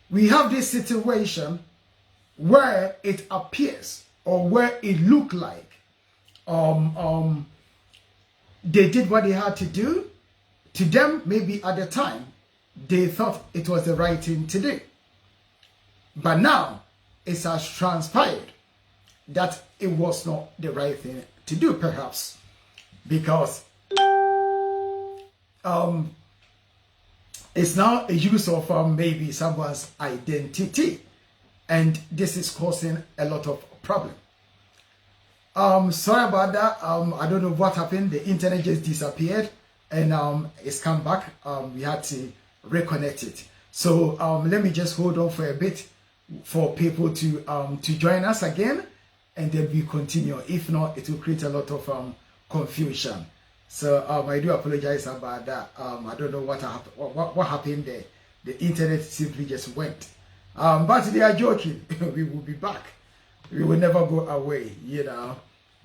we have this situation where it appears or where it looked like they did what they had to do. To them, maybe at the time, they thought it was the right thing to do. But now, it has transpired that it was not the right thing to do, perhaps, because it's now a use of maybe someone's identity, and this is causing a lot of problem. Sorry about that. I don't know what happened. The internet just disappeared, and it's come back. We had to reconnect it. So let me just hold on for a bit for people to join us again, and then we continue. If not, it will create a lot of confusion. So I do apologize about that. I don't know what happened there. The internet simply just went. But they are joking. We will be back. We will never go away. You know,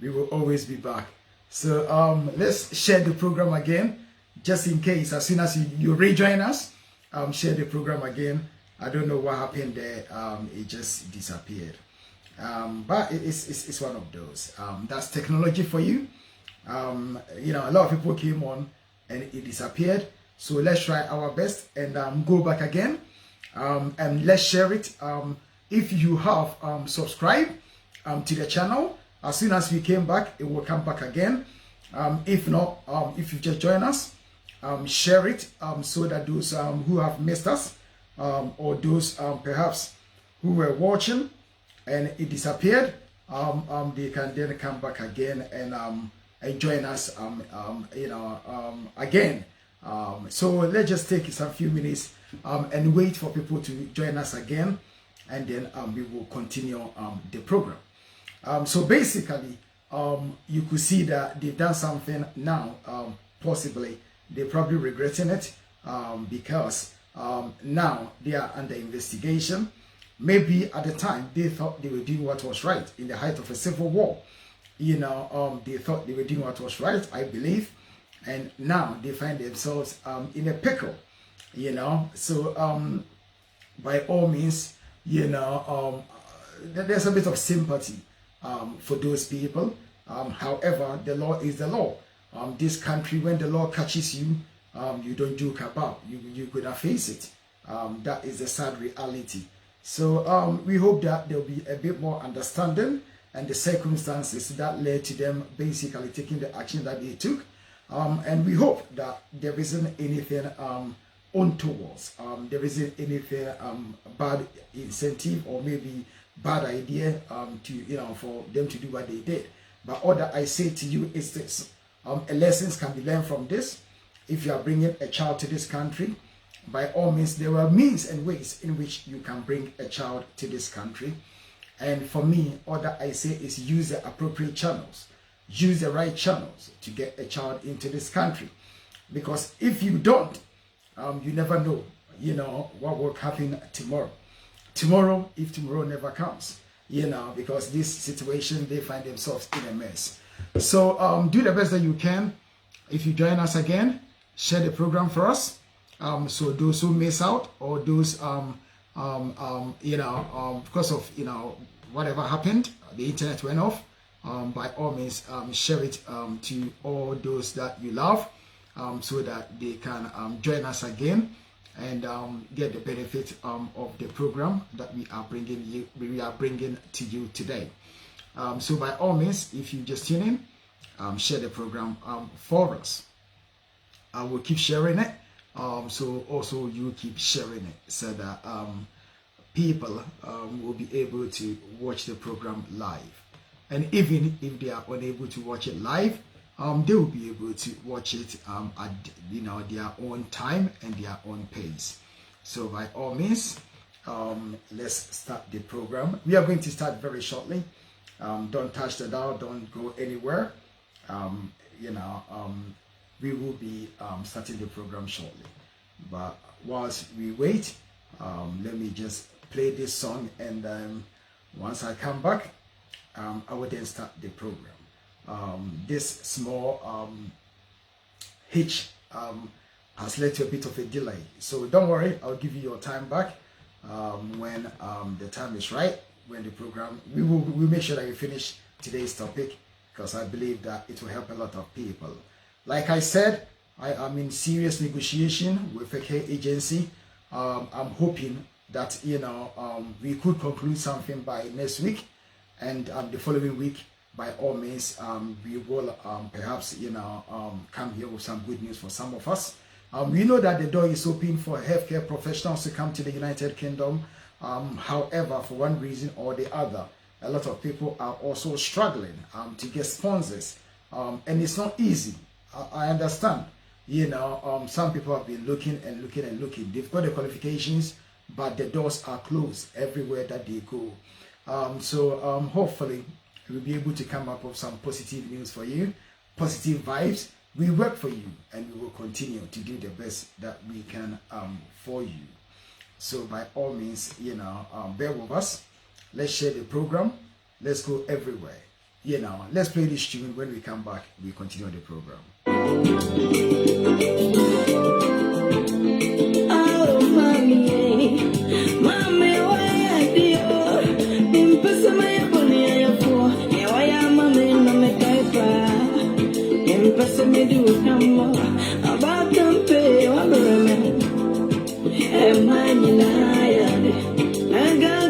we will always be back. So let's share the program again, just in case. As soon as you rejoin us, share the program again. I don't know what happened there. It just disappeared. But it's one of those. That's technology for you. You know, a lot of people came on and it disappeared. So let's try our best and go back again. And let's share it. If you have subscribed to the channel, as soon as we came back, it will come back again. If not, if you just join us, share it so that those who have missed us, or those perhaps who were watching and it disappeared, they can then come back again and join us you know, again. So let's just take some few minutes and wait for people to join us again, and then we will continue the program. So basically, you could see that they've done something now. Possibly they're probably regretting it, because now they are under investigation. Maybe at the time they thought they were doing what was right in the height of a civil war. You know, they thought they were doing what was right, I believe, and now they find themselves in a pickle. You know, so by all means, you know, there's a bit of sympathy for those people. However, the law is the law. This country, when the law catches you, you don't joke about. You gonna face it. That is the sad reality. So we hope that there'll be a bit more understanding and the circumstances that led to them basically taking the action that they took. And we hope that there isn't anything untoward. There isn't anything bad incentive or maybe bad idea to for them to do what they did. But all that I say to you is this: lessons can be learned from this. If you are bringing a child to this country, by all means, there are means and ways in which you can bring a child to this country. And for me, all that I say is use the appropriate channels, use the right channels to get a child into this country. Because if you don't, you never know, what will happen tomorrow. Tomorrow, if tomorrow never comes, because this situation, they find themselves in a mess. So do the best that you can. If you join us again, share the program for us. So those who miss out, or those because of whatever happened, the internet went off. By all means, share it to all those that you love, so that they can join us again and get the benefit of the program that we are bringing to you today. So by all means, if you just tune in, share the program for us. I will keep sharing it. So also you keep sharing it, so that people will be able to watch the program live. And even if they are unable to watch it live, they will be able to watch it at their own time and their own pace. So by all means, let's start the program. We are going to start very shortly. Don't touch the dial, don't go anywhere. We will be starting the program shortly. But whilst we wait, let me just play this song, and once I come back, I will then start the program. This small hitch has led to a bit of a delay, so don't worry, I'll give you your time back. when the time is right, when the program, we'll make sure that we finish today's topic, because I believe that it will help a lot of people. Like I said, I am in serious negotiation with a care agency. I'm hoping that we could conclude something by next week, and the following week, by all means, we will perhaps come here with some good news for some of us. We know that the door is open for healthcare professionals to come to the United Kingdom. However, for one reason or the other, a lot of people are also struggling to get sponsors, and it's not easy. I understand. Some people have been looking and looking and looking. They've got the qualifications, but the doors are closed everywhere that they go. So hopefully we'll be able to come up with some positive news for you, positive vibes. We work for you, and we will continue to do the best that we can for you. So by all means, bear with us. Let's share the program. Let's go everywhere. Let's play this tune. When we come back, we continue the program. Oh, mommy, mommy, why are you? Impossible, you for. Why am I in my diaper? Impossible, you come about them pay or remember. Am I in a I got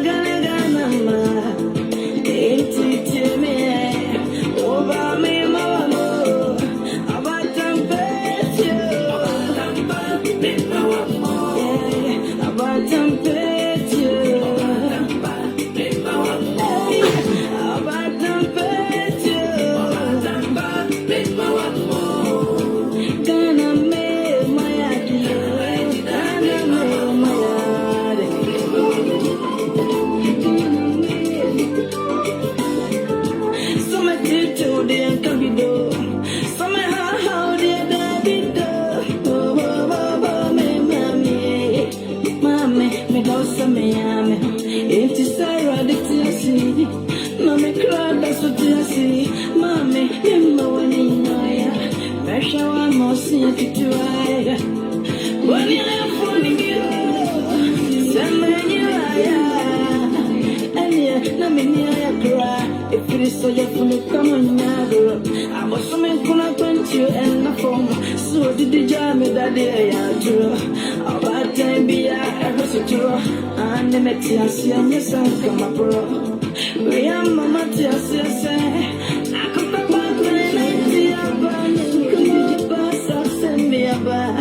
so you fully come on I was something gonna quench you and the form. So did the jam that day I drew. About time be I was a draw. And the Metias and your son come up, bro. We are Mamma Tias, I come back when I see a band. Could you pass us and be a bar?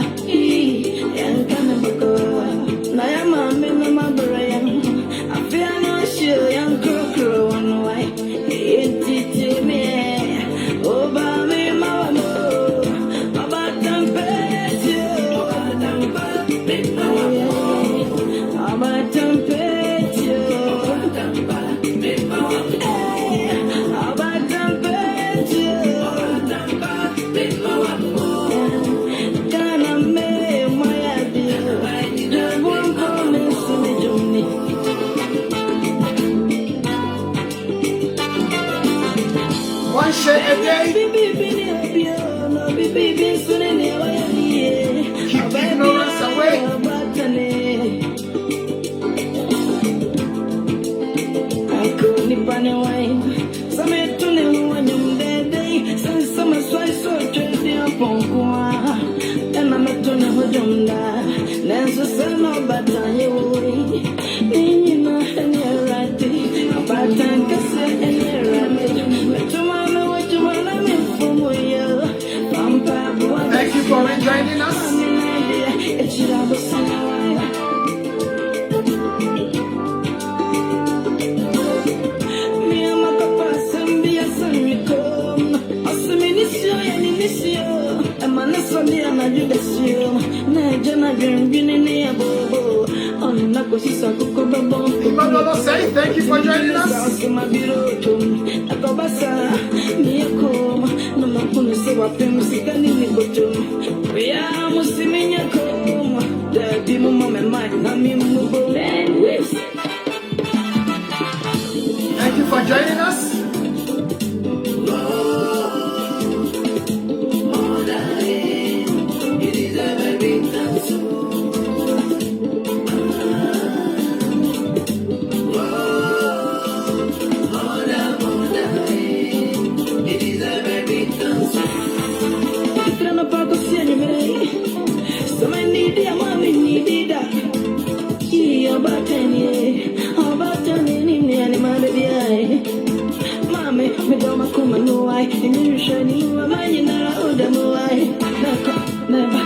And can never go. Now I'm a man of my brain. I feel no sure young crow on white. A day. Keep ignorance away. I couldn't run away. Some had to know when you're dead. Some so trade and I'm a ton of them. There's a son of Batanya. You know, and you're right. About time to say, and you're right. Thank you for joining us. Imanolo say thank you for joining us. Thank you for joining us. Mame, me doma kuma no I, and you shiny, my mind in our old demo I. Never.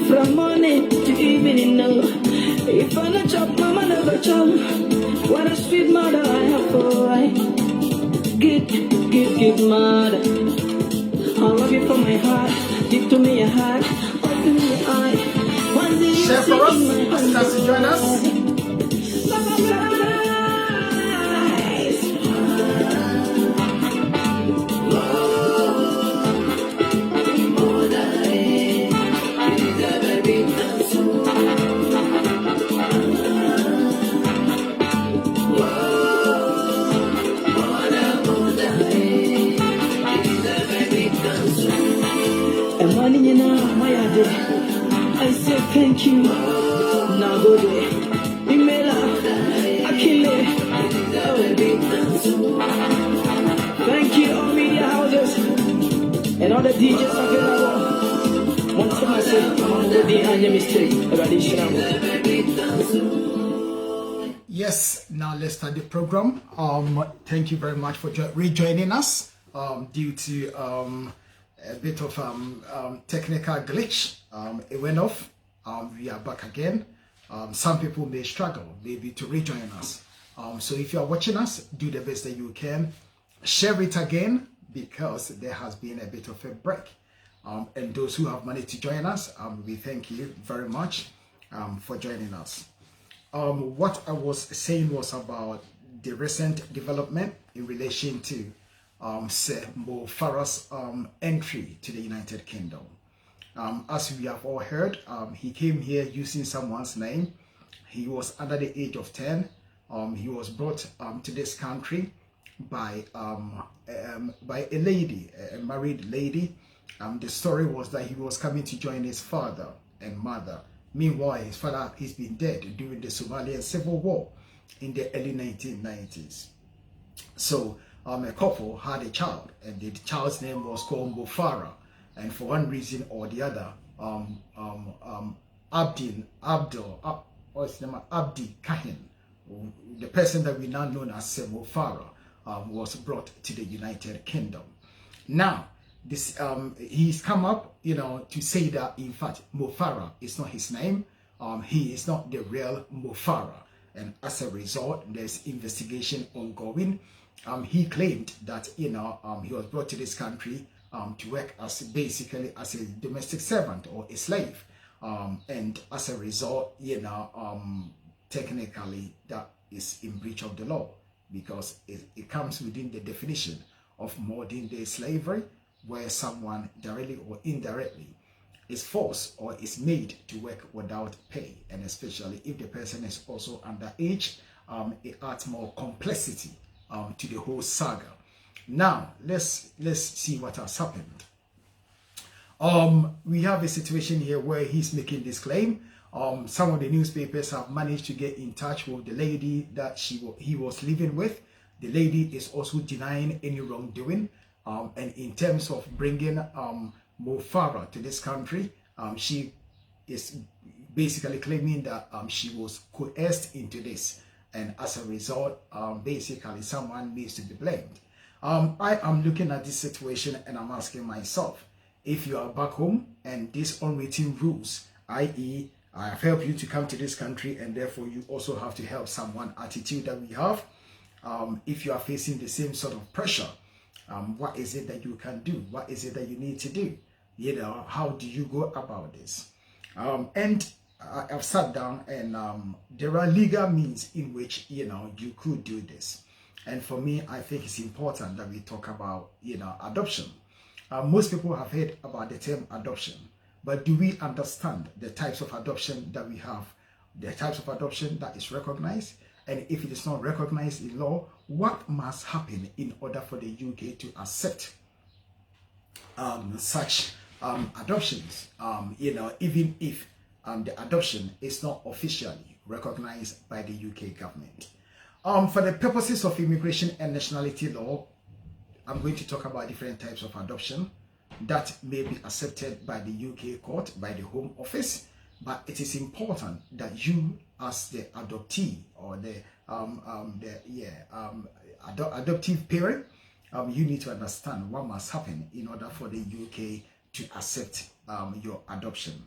From morning to evening, no. If I not chop, mama never chop. What a sweet mother I have for I. Good mother. I love you from my heart. Give to me a heart. Open your eye. One day Share for us, as to join us. I say thank you. Now go there. Imela, Akile. Thank you, all media houses and all the DJs available. Once I say, I'm going to go there and mistake. Yes, now let's start the program. Thank you very much for rejoining us. Due to a bit of technical glitch, it went off. We are back again. Some people may struggle maybe to rejoin us. So if you are watching us, do the best that you can. Share it again because there has been a bit of a break. And those who have managed to join us, we thank you very much for joining us. What I was saying was about the recent development in relation to Sir Mo Farah's entry to the United Kingdom. As we have all heard, he came here using someone's name. He was under the age of 10. He was brought to this country by a lady, a married lady. The story was that he was coming to join his father and mother. Meanwhile, his father has been dead during the Somalian Civil War in the early 1990s. So a couple had a child, and the child's name was called Mo Farah. And for one reason or the other, Abdi Kahin, the person that we now know as Mo Farah, was brought to the United Kingdom. Now, this he's come up, to say that in fact Mo Farah is not his name. He is not the real Mo Farah, and as a result, there's investigation ongoing. He claimed that he was brought to this country to work as basically as a domestic servant or a slave, and as a result, technically that is in breach of the law because it comes within the definition of modern day slavery, where someone directly or indirectly is forced or is made to work without pay, and especially if the person is also underage, it adds more complexity to the whole saga. Now let's see what has happened. We have a situation here where he's making this claim. Some of the newspapers have managed to get in touch with the lady that he was living with. The lady is also denying any wrongdoing. And in terms of bringing Mo Farah to this country, she is basically claiming that she was coerced into this. And as a result, basically someone needs to be blamed. I am looking at this situation and I'm asking myself, if you are back home and these unwritten rules, i.e. I have helped you to come to this country and therefore you also have to help someone attitude that we have, if you are facing the same sort of pressure, what is it that you can do? What is it that you need to do? How do you go about this? And I've sat down and there are legal means in which, you could do this. And for me, I think it's important that we talk about, adoption. Most people have heard about the term adoption, but do we understand the types of adoption that we have, the types of adoption that is recognized? And if it is not recognized in law, what must happen in order for the UK to accept such adoptions, even if the adoption is not officially recognized by the UK government. For the purposes of immigration and nationality law, I'm going to talk about different types of adoption. that may be accepted by the UK court, by the Home Office, but it is important that you, as the adoptee or the adoptive parent, you need to understand what must happen in order for the UK to accept your adoption.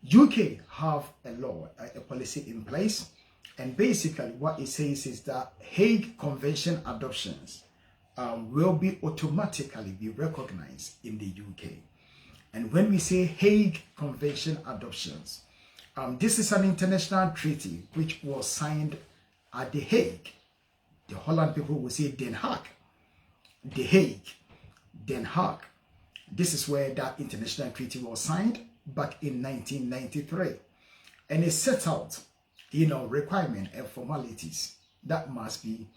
UK have a law, a policy in place, and basically what it says is that Hague Convention adoptions will be automatically be recognized in the UK. And when we say Hague Convention adoptions, this is an international treaty which was signed at The Hague. The Holland people will say Den Haag. The Hague, Den Haag. This is where that international treaty was signed back in 1993. And it set out, requirements and formalities that must be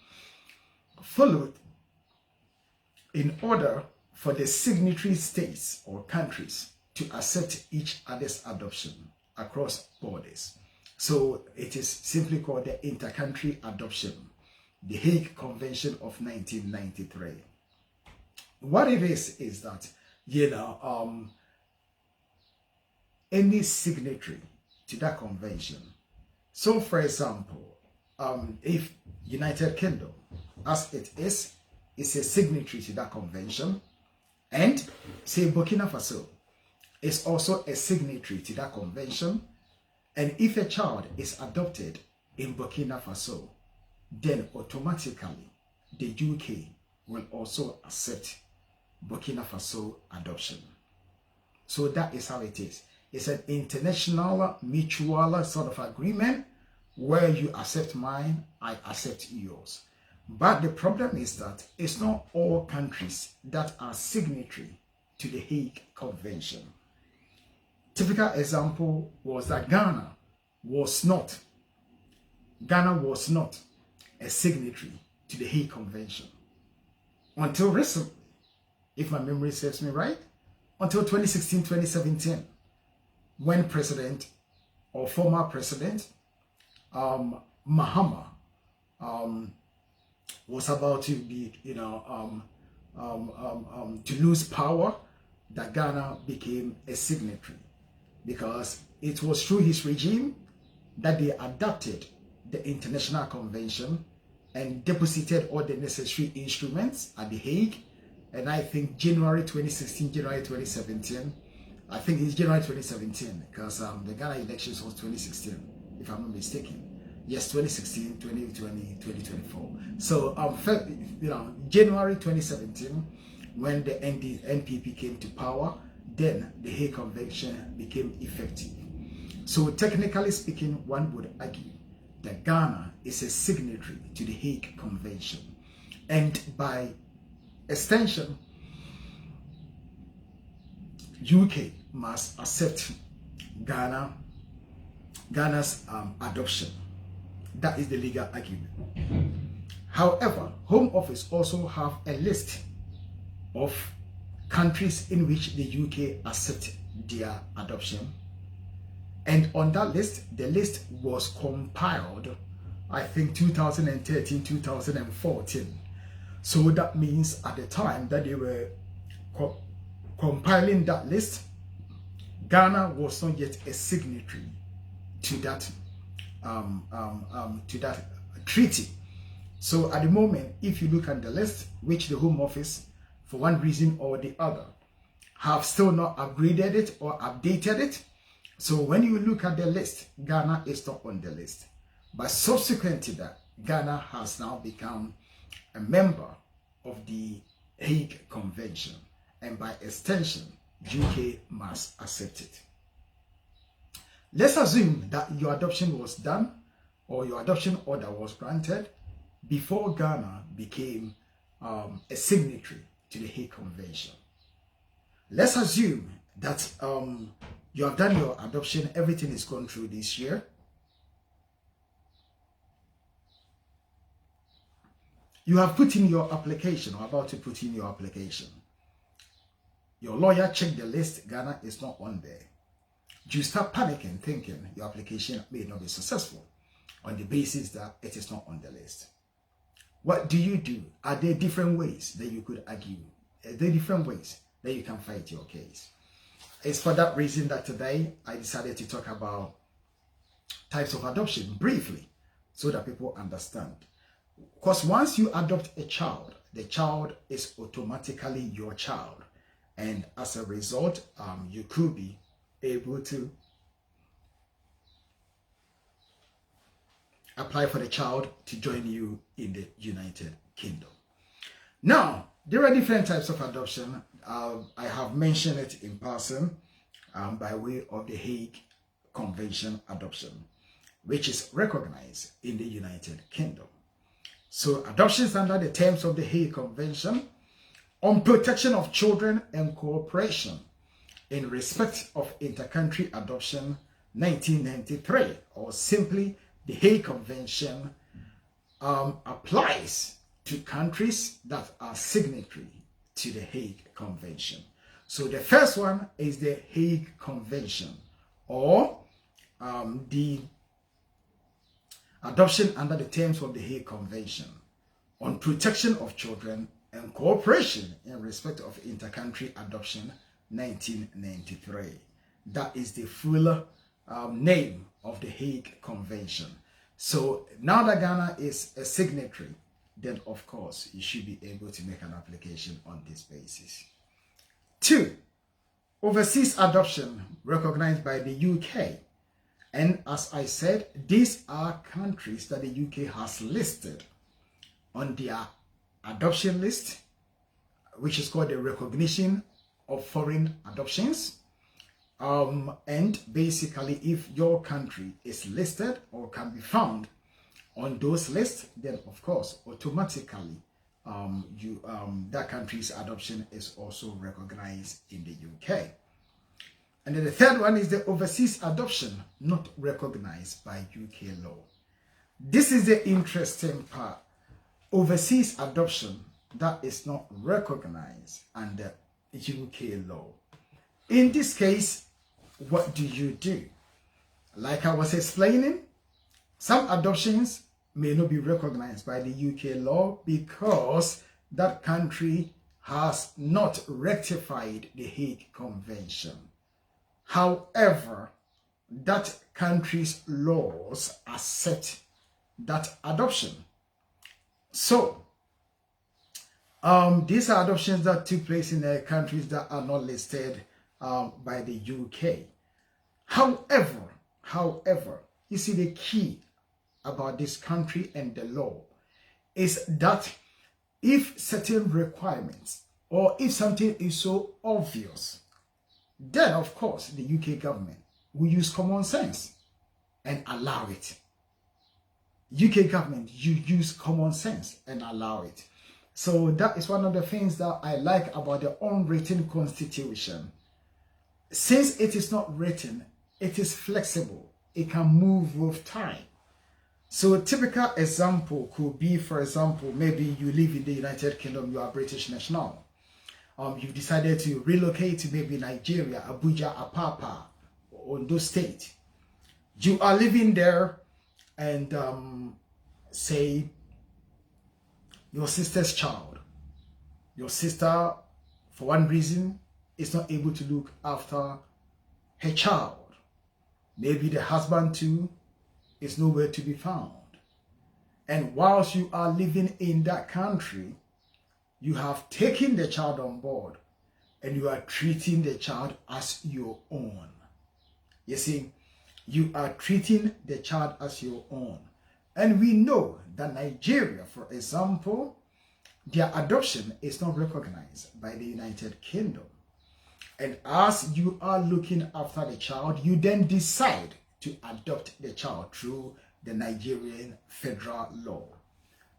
followed in order for the signatory states or countries to accept each other's adoption across borders. So it is simply called the Intercountry Adoption, the Hague Convention of 1993. What it is that, any signatory to that convention. So, for example, if United Kingdom, as it is a signatory to that convention, and say Burkina Faso is also a signatory to that convention, and if a child is adopted in Burkina Faso, then automatically the UK will also accept Burkina Faso adoption. So that is how it is. It's an international mutual sort of agreement where you accept mine, I accept yours. But the problem is that it's not all countries that are signatory to the Hague Convention. Typical example was that Ghana was not a signatory to the Hague Convention until recently, if my memory serves me right, until 2016-2017, when President or former President Mahama was about to be, to lose power, that Ghana became a signatory, because it was through his regime that they adopted the International Convention and deposited all the necessary instruments at The Hague. And I think January 2016, January 2017, I think it's January 2017, because the Ghana elections was 2016, if I'm not mistaken. Yes, 2016, 2020, 2024. So, January 2017, when the NPP came to power, then the Hague Convention became effective. So, technically speaking, one would argue that Ghana is a signatory to the Hague Convention. And by extension, UK must accept Ghana's adoption. That is the legal argument. However, Home Office also have a list of countries in which the UK accept their adoption. And on that list, the list was compiled, I think, 2013, 2014. So that means at the time that they were compiling that list, Ghana was not yet a signatory to that treaty. So at the moment, if you look at the list, which the Home Office, for one reason or the other, have still not upgraded it or updated it. So when you look at the list, Ghana is not on the list. But subsequent to that, Ghana has now become a member of the Hague Convention, and by extension, UK must accept it. Let's assume that your adoption was done, or your adoption order was granted before Ghana became a signatory to the Hague Convention. Let's assume that you have done your adoption, everything is gone through this year. You have put in your application, or about to put in your application. Your lawyer checked the list, Ghana is not on there. You start panicking, thinking your application may not be successful on the basis that it is not on the list. What do? Are there different ways that you could argue? Are there different ways then you can fight your case. It's for that reason that today I decided to talk about types of adoption briefly so that people understand. Because once you adopt a child, the child is automatically your child. And as a result, you could be able to apply for the child to join you in the United Kingdom. Now, there are different types of adoption. I have mentioned it in passing by way of the Hague Convention adoption, which is recognized in the United Kingdom. So adoptions under the terms of the Hague Convention on protection of children and cooperation in respect of intercountry adoption 1993, or simply the Hague Convention, applies to countries that are signatory to the Hague Convention. So the first one is the Hague Convention, or the adoption under the terms of the Hague Convention on protection of children and cooperation in respect of intercountry adoption 1993. That is the full name of the Hague Convention. So now that Ghana is a signatory, then of course you should be able to make an application on this basis. 2, overseas adoption recognized by the UK. And as I said, these are countries that the UK has listed on their adoption list, which is called the Recognition of Foreign Adoptions. And basically, if your country is listed or can be found on those lists, then of course, automatically, that country's adoption is also recognized in the UK. And then the third one is the overseas adoption not recognized by UK law. This is the interesting part. Overseas adoption that is not recognized under UK law. In this case, what do you do? Like I was explaining, some adoptions may not be recognized by the UK law because that country has not ratified the Hague Convention. However, that country's laws accept that adoption. So, these are adoptions that took place in the countries that are not listed by the UK. However, you see, the key about this country and the law is that if certain requirements or if something is so obvious, then of course the UK government will use common sense and allow it. UK government, you use common sense and allow it. So that is one of the things that I like about the unwritten constitution. Since it is not written, it is flexible. It can move with time. So a typical example could be, for example, maybe you live in the United Kingdom, you are British national. You've decided to relocate to maybe Nigeria, Abuja, Apapa, Ondo State. You are living there and say your sister's child. Your sister, for one reason, is not able to look after her child. Maybe the husband too is nowhere to be found. And whilst you are living in that country, you have taken the child on board and you are treating the child as your own. You see, you are treating the child as your own. And we know that Nigeria, for example, their adoption is not recognized by the United Kingdom. And as you are looking after the child, you then decide to adopt the child through the Nigerian federal law.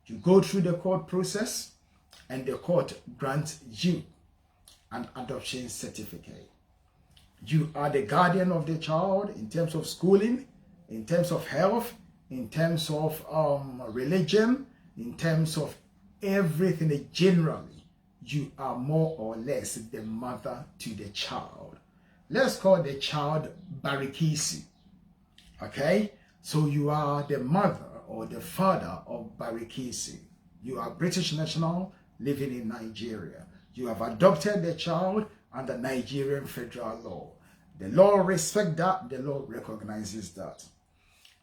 You go through the court process and the court grants you an adoption certificate. You are the guardian of the child in terms of schooling, in terms of health, in terms of religion, in terms of everything generally. You are more or less the mother to the child. Let's call the child Barikisi. Okay? So you are the mother or the father of Barikisi. You are British national living in Nigeria. You have adopted the child under Nigerian federal law. The law respects that. The law recognizes that.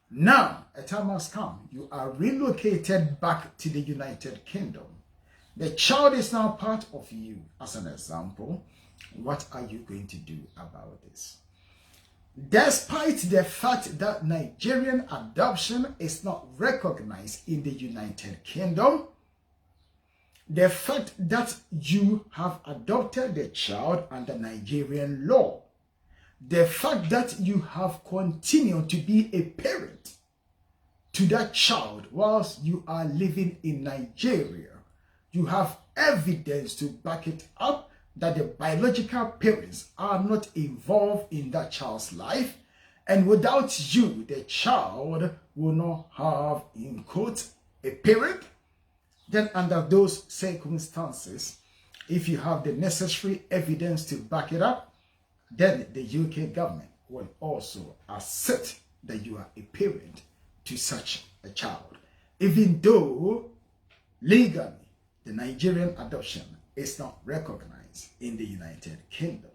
Now, a time has come. You are relocated back to the United Kingdom. The child is now part of you. As an example, what are you going to do about this? Despite the fact that Nigerian adoption is not recognized in the United Kingdom, the fact that you have adopted the child under Nigerian law, the fact that you have continued to be a parent to that child whilst you are living in Nigeria, you have evidence to back it up that the biological parents are not involved in that child's life, and without you, the child will not have, in quotes, a parent. Then under those circumstances, if you have the necessary evidence to back it up, then the UK government will also accept that you are a parent to such a child, even though legally the Nigerian adoption is not recognized in the United Kingdom.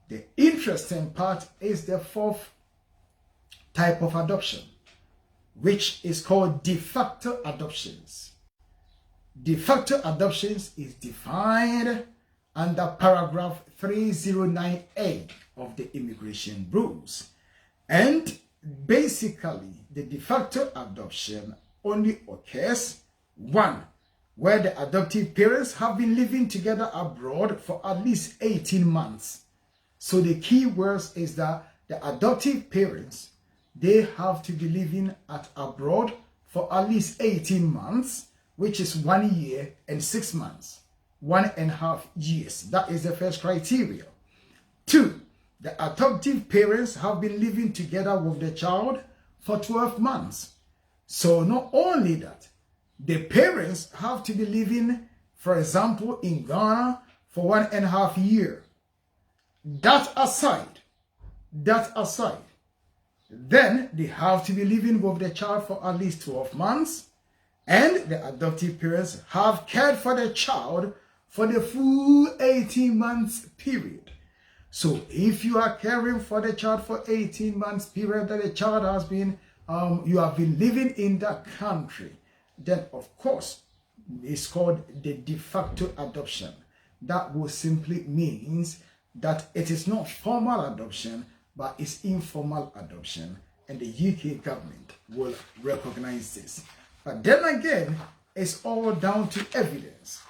The interesting part is the fourth type of adoption, which is called de facto adoptions. De facto adoptions is defined under paragraph 309A of the immigration rules. And basically, the de facto adoption only occurs, one, where the adoptive parents have been living together abroad for at least 18 months. So the key words is that the adoptive parents, they have to be living abroad for at least 18 months, which is 1 year and 6 months, 1.5 years. That is the first criteria. 2, the adoptive parents have been living together with the child for 12 months. So not only that, the parents have to be living, for example, in Ghana for 1.5 years. That aside, then they have to be living with the child for at least 12 months, and the adoptive parents have cared for the child for the full 18 months period. So if you are caring for the child for 18 months period that the child has been, you have been living in that country, then of course it's called the de facto adoption. That will simply means that it is not formal adoption, but it's informal adoption, and the UK government will recognize this. But then again, it's all down to evidence.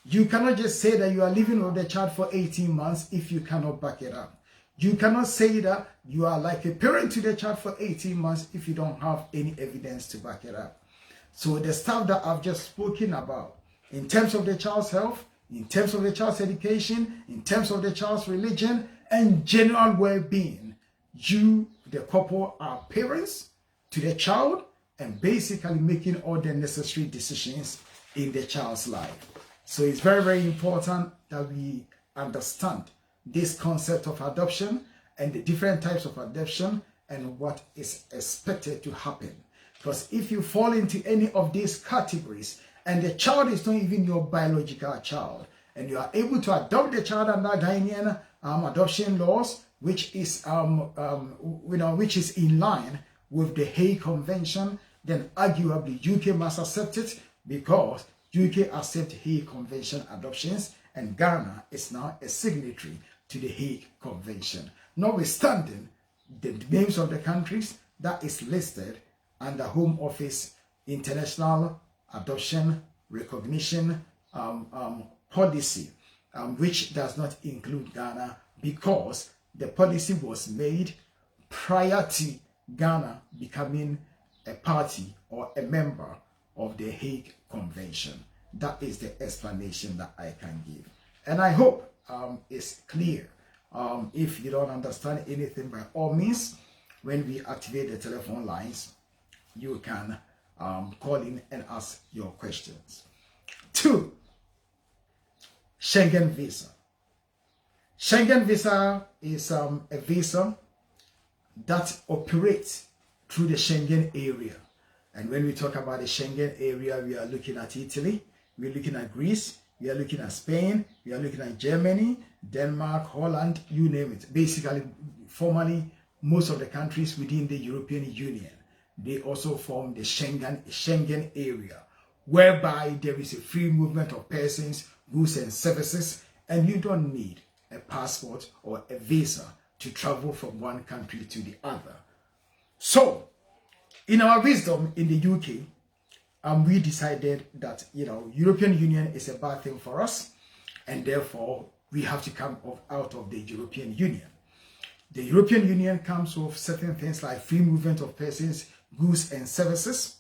You cannot just say that you are living with the child for 18 months if you cannot back it up. You cannot say that you are like a parent to the child for 18 months if you don't have any evidence to back it up. So the stuff that I've just spoken about, in terms of the child's health, in terms of the child's education, in terms of the child's religion, and general well-being, you, the couple, are parents to the child and basically making all the necessary decisions in the child's life. So it's very, very important that we understand this concept of adoption and the different types of adoption and what is expected to happen. Because if you fall into any of these categories and the child is not even your biological child, and you are able to adopt the child under Ghanaian adoption laws, which is which is in line with the Hague Convention, then arguably UK must accept it, because UK accepts Hague Convention adoptions, and Ghana is now a signatory to the Hague Convention. Notwithstanding the names of the countries that is listed under Home Office International Adoption Recognition Policy, which does not include Ghana, because the policy was made prior to Ghana becoming a party or a member of the Hague Convention. That is the explanation that I can give, and I hope it's clear. If you don't understand anything, by all means, when we activate the telephone lines, you can call in and ask your questions. 2, Schengen visa. Schengen visa is a visa that operates through the Schengen area. And when we talk about the Schengen area, we are looking at Italy, we're looking at Greece, we are looking at Spain, we are looking at Germany, Denmark, Holland, you name it. Basically, formerly, most of the countries within the European Union, they also form the Schengen area, whereby there is a free movement of persons, goods and services, and you don't need a passport or a visa to travel from one country to the other. So, in our wisdom in the UK, we decided that, European Union is a bad thing for us, and therefore we have to come out of the European Union. The European Union comes with certain things like free movement of persons, goods and services,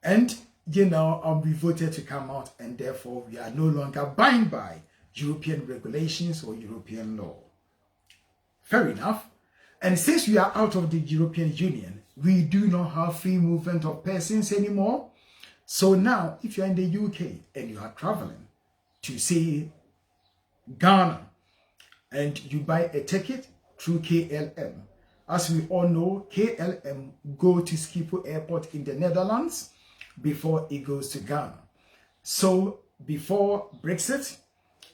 and we voted to come out, and therefore we are no longer bound by European regulations or European law. Fair enough. And since we are out of the European Union, we do not have free movement of persons anymore. So now, if you're in the UK and you are traveling to, say, Ghana, and you buy a ticket through KLM, as we all know, KLM go to Schiphol Airport in the Netherlands before it goes to Ghana. So before Brexit,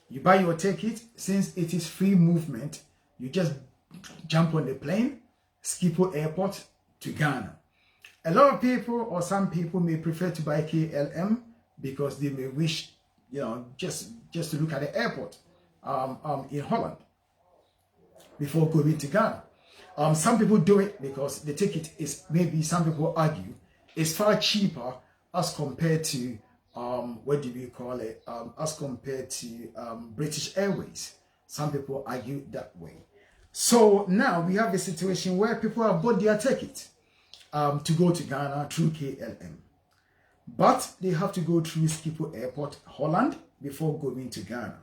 you buy your ticket. Since it is free movement, you just jump on the plane, Schiphol Airport to Ghana. A lot of people, or some people, may prefer to buy KLM because they may wish, just to look at the airport in Holland before going to Ghana. Some people do it because the ticket is, maybe some people argue, is far cheaper as compared to as compared to British Airways. Some people argue that way. So now we have a situation where people have bought their ticket to go to Ghana through KLM. But they have to go through Schiphol Airport, Holland, before going to Ghana.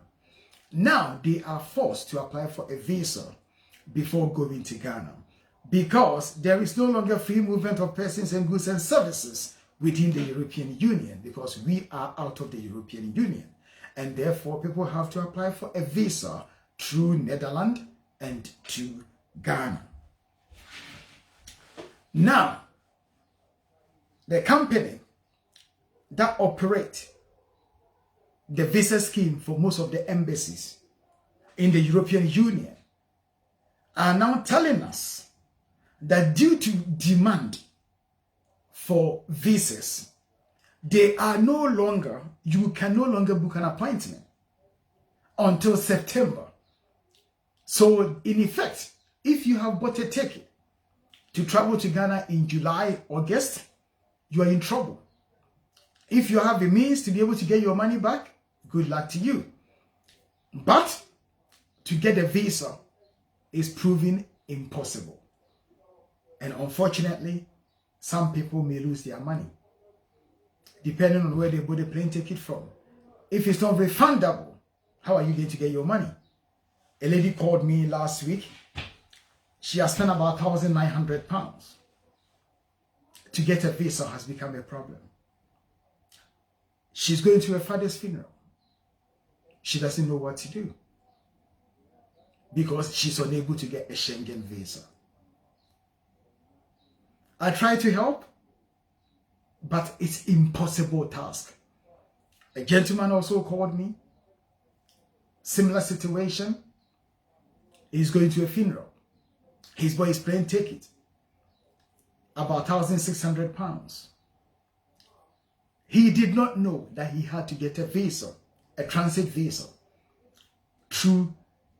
Now they are forced to apply for a visa before going to Ghana, because there is no longer free movement of persons and goods and services within the European Union, because we are out of the European Union. And therefore, people have to apply for a visa through Netherlands and to Ghana. Now, the company that operate the visa scheme for most of the embassies in the European Union are now telling us that due to demand for visas, you can no longer book an appointment until September. So in effect, if you have bought a ticket to travel to Ghana in July, August, you are in trouble. If you have the means to be able to get your money back, good luck to you. But to get a visa is proving impossible. And unfortunately, some people may lose their money, depending on where they bought the plane ticket from. If it's not refundable, how are you going to get your money? A lady called me last week. She has spent about £1,900. To get a visa has become a problem. She's going to her father's funeral. She doesn't know what to do because she's unable to get a Schengen visa. I try to help, but it's an impossible task. A gentleman also called me. Similar situation. He's going to a funeral. He's bought his plane ticket. About £1,600. He did not know that he had to get a visa, a transit visa, through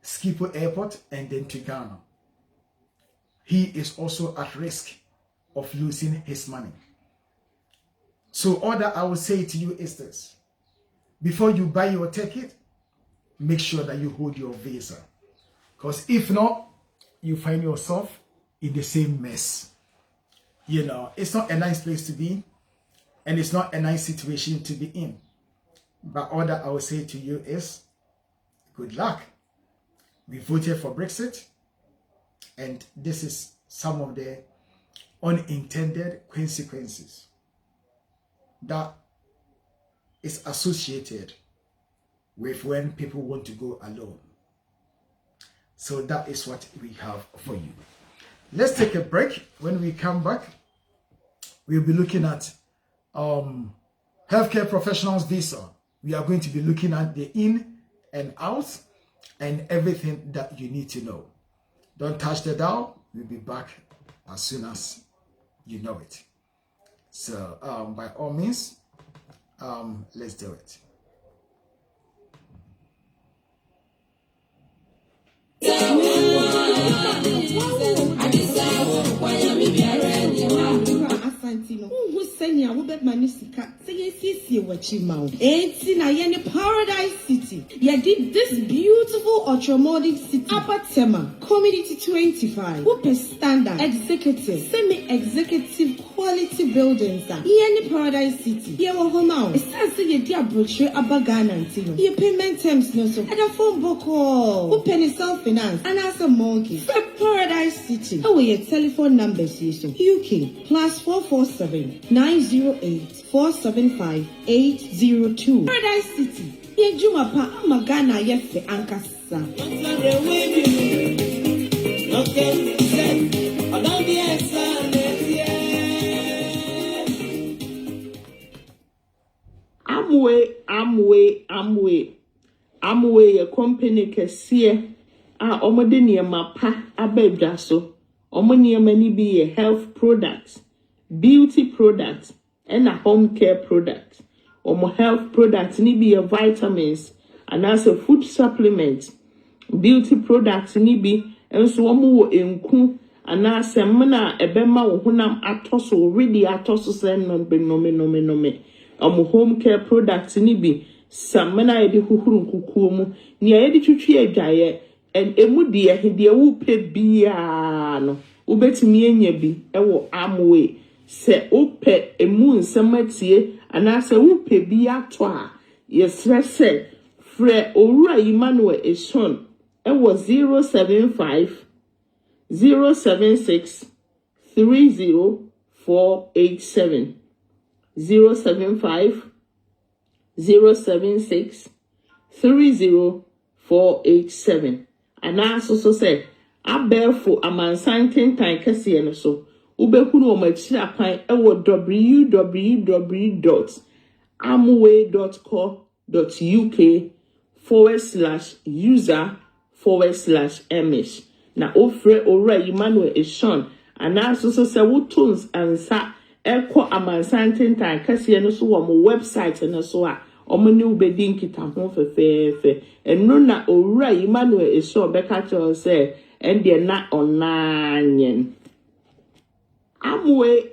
Schiphol Airport and then to Ghana. He is also at risk of losing his money. So all that I will say to you is this: before you buy your ticket, make sure that you hold your visa, because if not, you find yourself in the same mess. It's not a nice place to be, and it's not a nice situation to be in. But all that I will say to you is, good luck. We voted for Brexit, and this is some of the unintended consequences that is associated with when people want to go alone. So that is what we have for you. Let's take a break. When we come back, we'll be looking at healthcare professionals visa we are going to be looking at the in and out and everything that you need to know. Don't touch the dial. We'll be back as soon as you know it. So by all means, let's do it. Paradise City. Yeah, did this beautiful ultra-modern city. Upper Tema, Community 25. Whoop standard, executive, semi-executive quality buildings. Yeah, Paradise City. Yeah, we're home out. It's time to get the brochure about Ghana. Yeah, payment terms no so. And a phone book call. Who penny self-finance and as a monkey. Paradise City. Oh, your telephone numbers is UK +447 908 475 802. Paradise City. Ye Juma pa Magana yefe ankasa. Amway a company kesiye a omode niyama pa abedwa so. Omo niyama ni be health products, beauty products, and a home care product. Omo health products ni be vitamins and also food supplements. Beauty products ni be enso omo wo enku and also mna ebema wo honam atoso already atoso sen no be no me. Omo home care products ni be samena yedi huhuru kukuo mu ni yedi twitwi adwaye and emu de hede wo pe bia no ubetimi enya bi ewo Amway se upe emu nsematie anase upe bi ato a yesrese frɛ owura Emmanuel Eshon ewo 075 076 30487 075 076 30487 and also so say abelfo amansanten tan kese no so ubehunu o machira kwan ewo www.amway.co.uk/user/ms na ofre owura Emmanuel Eshon and also so say wotons ansa ekọ amansanten tan kese no so wo mo website no so a omuni ubedi nkita ho fefefe enu na owura Emmanuel Eshon beka cho say ende na onanyen Amway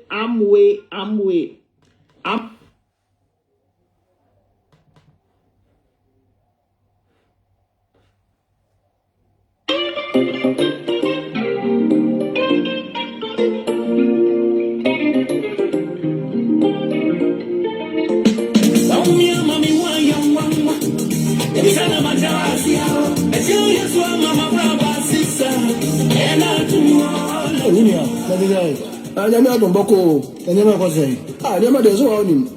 Anyame adomboko anyame kwase anyame de so onim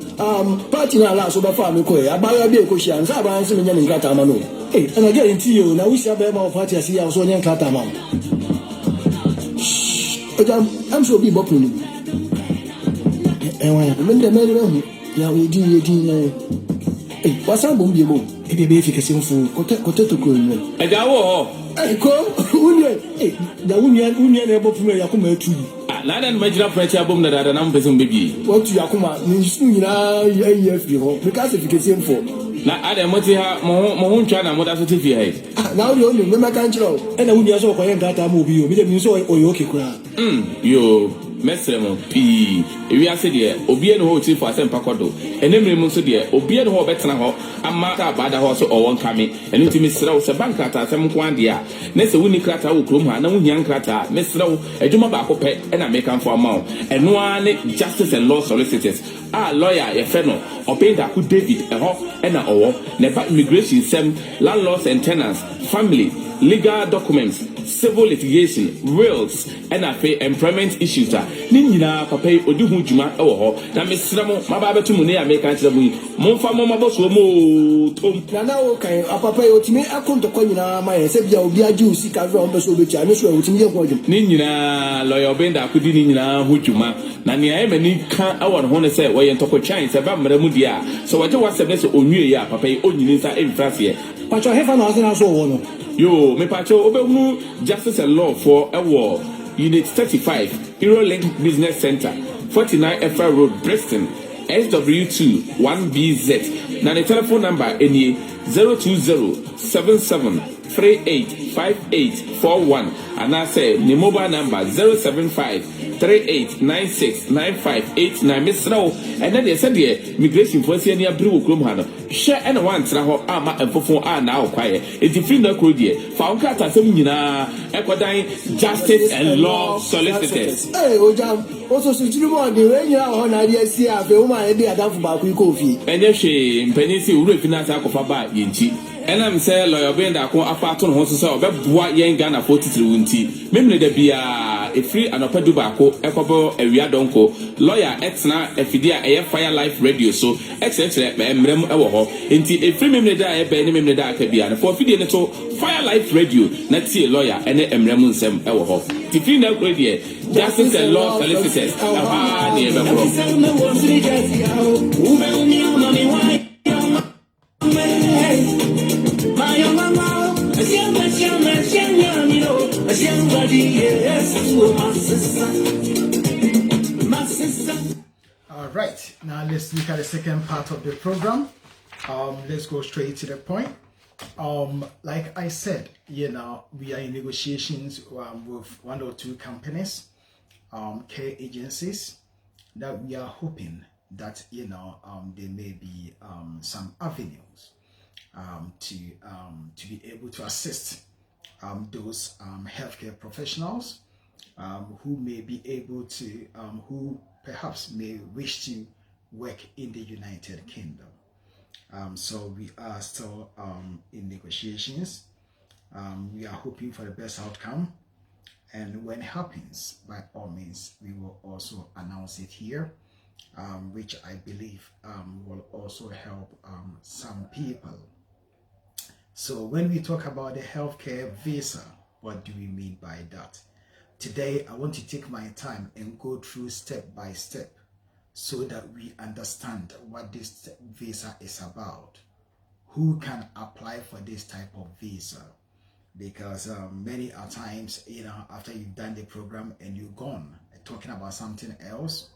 party na la so ba fa me ko e abaya bi ko hia nsa ba nse me nya nkata ma no ana ge nti yo na wusi abaya ma party asi ya so nya nkata ma am so bi bopu ni wa me de me hu ya we di na wasa bom bi mo e be fi kese mfu kote to ko ni ejawo ho ko unye da unye na bopu me ya ko ma atu na dan majira pressure abom na dada na mpezum bebi what you akuma ni su nyina AF bi ho because if you can for na ada moti ha mo ntwa na moda so tefi hai na o ni me maka nchiro e na wuni aso koyen data mo bi o mi de mi so oyo okay kura yo mesremo pi ewi ase de obi ene ho ti for asem pakodo enemre mu so de obi ene ho betena ho amma ta bada ho so owon kame ene ti misra wo se banka ta asem ko ande a na se wuni krata wo krom ha na wo hian krata misra wo adwuma ba ko pe ena make am for amount eno ane justice and law solicitors lawyer ye fe no obeda ku David eho ena owo ne ba immigration sem landlords and tenants family legal documents civil litigation, wills, and employment issues. Nina papa odi hu djuma e wo ho. Na mesra mo maba betu mu ne America nkyere mu yi. Momfa mo maboso mo tom. Na na wo kan papa otimi akonto kwa nyina ma ye se bia obi agi usika zo on be so obetia ne so otimi ye kwa djum. Ni nyina lawyer Obenda akudi ni nyina hu djuma. Na ne aye mani kan awo no ho ne se wo ye ntoko chan se ba mra mu dia. So waje wasem ne se onwie ya papa onyini nsa emfrase ye. Pacho hefa na asena so wo no. Yo, me pacho obehunu Justice and Law for Ewo Unit 35, Eurolink Business Center, 49 FR Road, Bristol, SW2 1BZ. Now the telephone number any 020-7738-5841, and I say the mobile number 075-3896-9589. Miss Row, and then they said the migration for senior Brew Krumhano. Share and one traho ama and for now quiet. It's a free no crudie. Found cat as Equadine Justice and Law Solicitors. Hey, Ojam, also Sujumo, the rain on idea see a woman idea that for Baku. And yes, she Penisi will finance Akofaba Yinchi. And I'm saying lawyer Obenda ko afato no ho so be boa yen Ghana 43 wunti memne da bia e free anopa dubako ekobo awia donko lawyer etna efidia eye Fire Life Radio so excellent memrem e wo ho enti e free memne da e be ne memne da aka bia ne for fidie ne to Fire Life Radio na tie lawyer ene emrem nsem e wo ho ti free na kro die Justice and Law Solicitors aha ne e be bro All right, now let's look at the second part of the program. Let's go straight to the point. Like I said, you know, we are in negotiations with one or two companies, care agencies, that we are hoping that, you know, there may be some avenues to be able to assist those healthcare professionals who may be able to, who perhaps may wish to work in the United Kingdom. So we are still in negotiations. We are hoping for the best outcome. And when it happens, by all means, we will also announce it here, which I believe will also help some people. So when we talk about the healthcare visa, what do we mean by that? Today, I want to take my time and go through step by step so that we understand what this visa is about. Who can apply for this type of visa? Because many a times, you know, after you've done the program and you're gone talking about something else,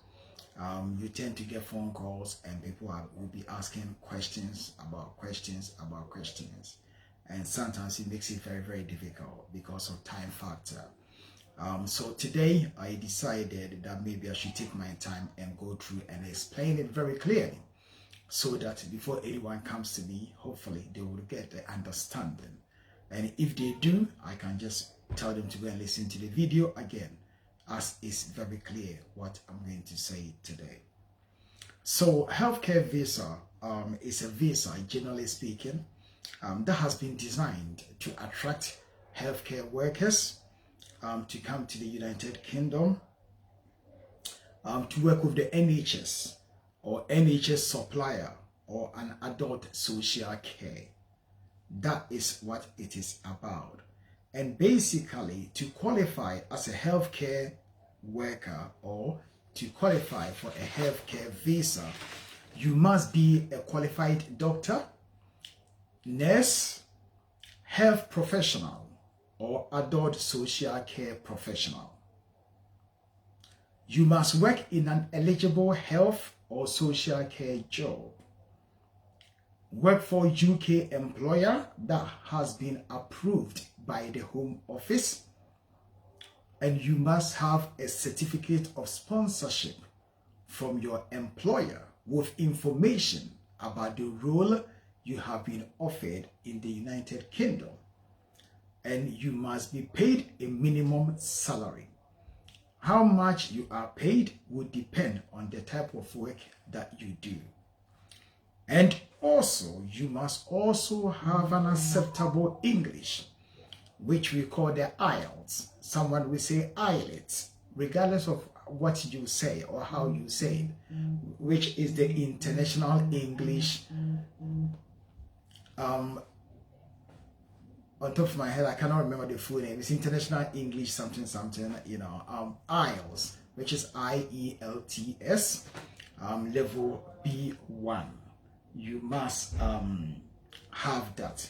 you tend to get phone calls and people will be asking questions about questions. And sometimes it makes it very, very difficult because of time factor. So today I decided that maybe I should take my time and go through and explain it very clearly so that before anyone comes to me, hopefully they will get the understanding. And if they do, I can just tell them to go and listen to the video again, as it's very clear what I'm going to say today. So healthcare visa is a visa, generally speaking, that has been designed to attract healthcare workers to come to the United Kingdom to work with the NHS or NHS supplier or an adult social care. That is what it is about. And basically, to qualify as a healthcare worker or to qualify for a healthcare visa, you must be a qualified doctor, nurse, health professional, or adult social care professional. You must work in an eligible health or social care job. Work for UK employer that has been approved by the Home Office. And you must have a certificate of sponsorship from your employer with information about the role you have been offered in the United Kingdom. And you must be paid a minimum salary. How much you are paid would depend on the type of work that you do. And also, you must also have an acceptable English which we call the IELTS. Someone will say IELTS, regardless of what you say or how you say it, which is the International English. On top of my head, I cannot remember the full name. It's International English something, IELTS, which is IELTS, level B1. You must have that.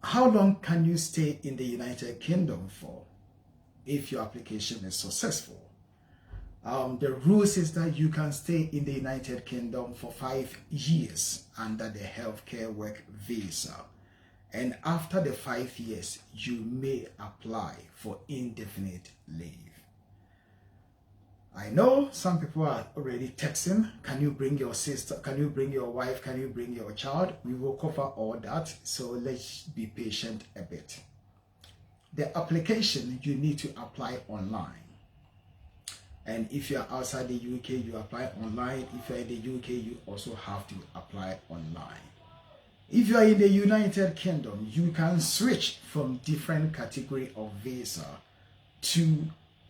How long can you stay in the United Kingdom for if your application is successful? The rules is that you can stay in the United Kingdom for 5 years under the healthcare work visa. And after the 5 years, you may apply for indefinite leave. I know some people are already texting, can you bring your sister, can you bring your wife, can you bring your child? We will cover all that, so let's be patient a bit. The application, you need to apply online. And if you are outside the UK, you apply online. If you are in the UK, you also have to apply online. If you are in the United Kingdom, you can switch from different category of visa to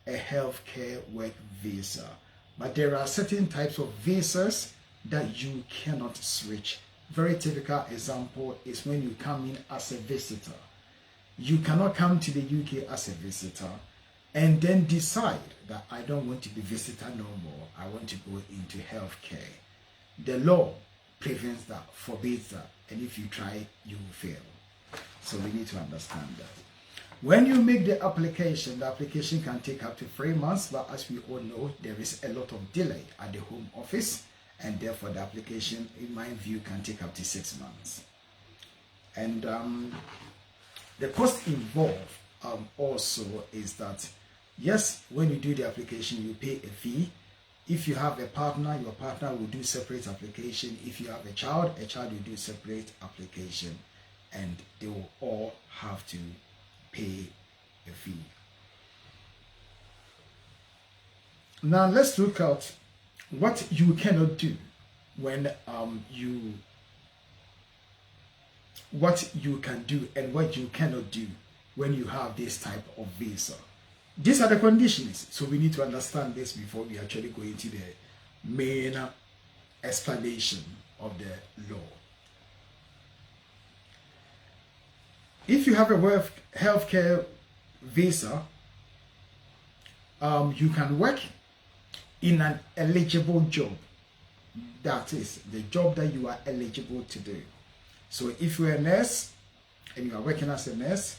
a healthcare work visa. But there are certain types of visas that you cannot switch. Very typical example is when you come in as a visitor. You cannot come to the UK as a visitor and then decide that I don't want to be visitor no more. I want to go into healthcare. The law prevents that, forbids that, and if you try, you will fail. So we need to understand that. When you make the application can take up to 3 months, but as we all know, there is a lot of delay at the Home Office, and therefore the application, in my view, can take up to 6 months. And the cost involved also is that, yes, when you do the application, you pay a fee. If you have a partner, your partner will do separate application. If you have a child will do separate application, and they will all have to pay a fee. Now let's look at what you cannot do when what you can do and what you cannot do when you have this type of visa. These are the conditions, so we need to understand this before we actually go into the main explanation of the law. If you have a healthcare visa, you can work in an eligible job. That is the job that you are eligible to do. So if you're a nurse and you are working as a nurse,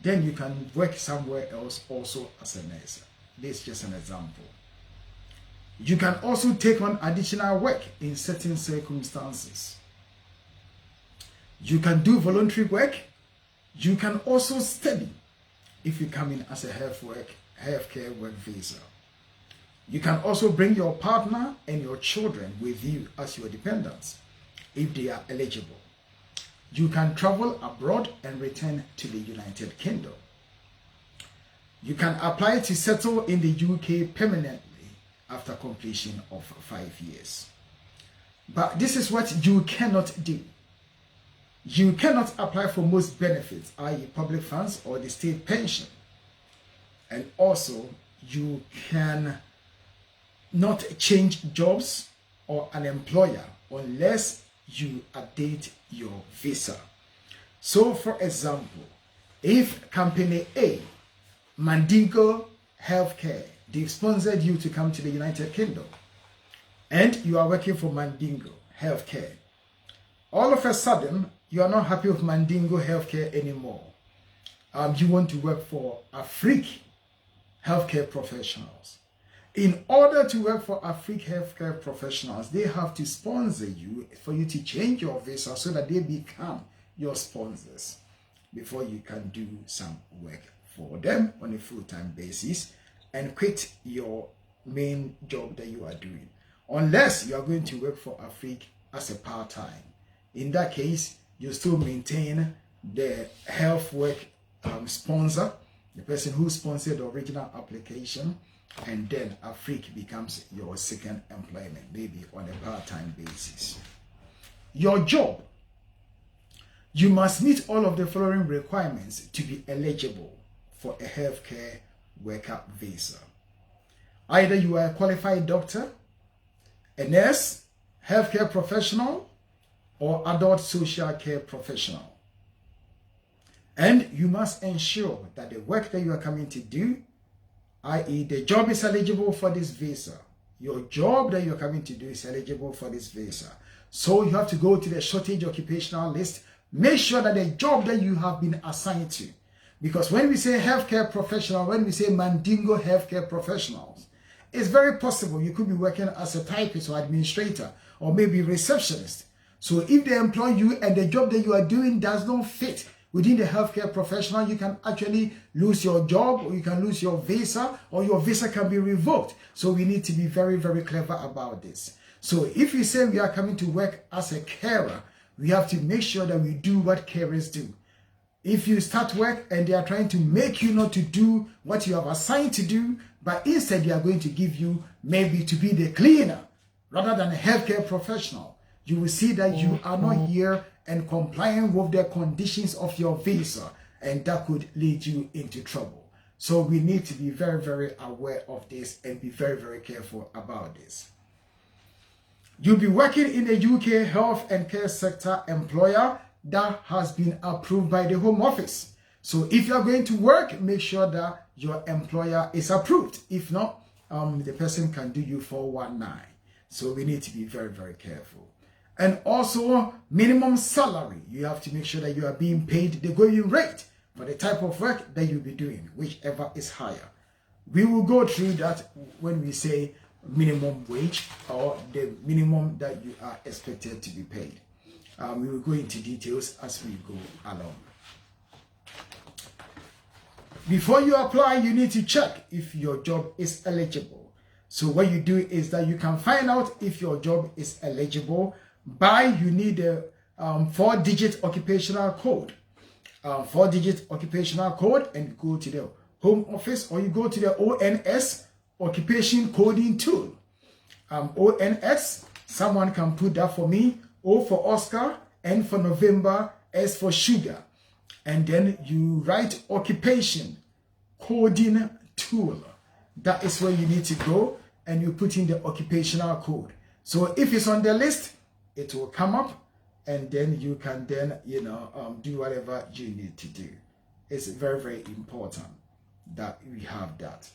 then you can work somewhere else also as a nurse. This is just an example. You can also take on additional work in certain circumstances. You can do voluntary work. You can also study if you come in as a healthcare work visa. You can also bring your partner and your children with you as your dependents if they are eligible. You can travel abroad and return to the United Kingdom. You can apply to settle in the UK permanently after completion of 5 years. But this is what you cannot do. You cannot apply for most benefits, i.e. public funds or the state pension. And also, you can not change jobs or an employer unless you update your visa. So, for example, if company A, Mandingo Healthcare, they sponsored you to come to the United Kingdom, and you are working for Mandingo Healthcare, all of a sudden, you are not happy with Mandingo Healthcare anymore. You want to work for Afrique Healthcare Professionals. In order to work for Afrique Healthcare Professionals, they have to sponsor you for you to change your visa so that they become your sponsors before you can do some work for them on a full-time basis and quit your main job that you are doing. Unless you are going to work for Afrique as a part-time. In that case, you still maintain the health work sponsor, the person who sponsored the original application, and then Afrique becomes your second employment, maybe on a part-time basis. Your job, You must meet all of the following requirements to be eligible for a healthcare worker visa. Either you are a qualified doctor, a nurse, healthcare professional, or adult social care professional. And you must ensure that the work that you are coming to do, i.e. the job is eligible for this visa. Your job that you're coming to do is eligible for this visa. So you have to go to the shortage occupational list. Make sure that the job that you have been assigned to, because when we say healthcare professional, when we say Mandingo healthcare professionals, it's very possible you could be working as a typist or administrator or maybe receptionist. So if they employ you and the job that you are doing does not fit within the healthcare professional, you can actually lose your job, or you can lose your visa, or your visa can be revoked. So we need to be very, very clever about this. So if we say we are coming to work as a carer, we have to make sure that we do what carers do. If you start work and they are trying to make you not to do what you have assigned to do, but instead they are going to give you maybe to be the cleaner rather than a healthcare professional, you will see that you are not here and complying with the conditions of your visa, and that could lead you into trouble. So we need to be very, very aware of this and be very, very careful about this. You'll be working in a UK health and care sector employer that has been approved by the Home Office. So if you're going to work, make sure that your employer is approved. If not, the person can do you 419. So we need to be very, very careful. And also minimum salary. You have to make sure that you are being paid the going rate for the type of work that you'll be doing, whichever is higher. We will go through that when we say minimum wage or the minimum that you are expected to be paid. We will go into details as we go along. Before you apply, you need to check if your job is eligible. So what you do is that you can find out if your job is eligible by you need a 4-digit occupational code. 4-digit occupational code, and go to the Home Office, or you go to the ONS occupation coding tool. ONS, someone can put that for me. O for Oscar, N for November, S for sugar. And then you write occupation coding tool. That is where you need to go, and you put in the occupational code. So if it's on the list, it will come up, and then you can then, do whatever you need to do. It's very, very important that we have that.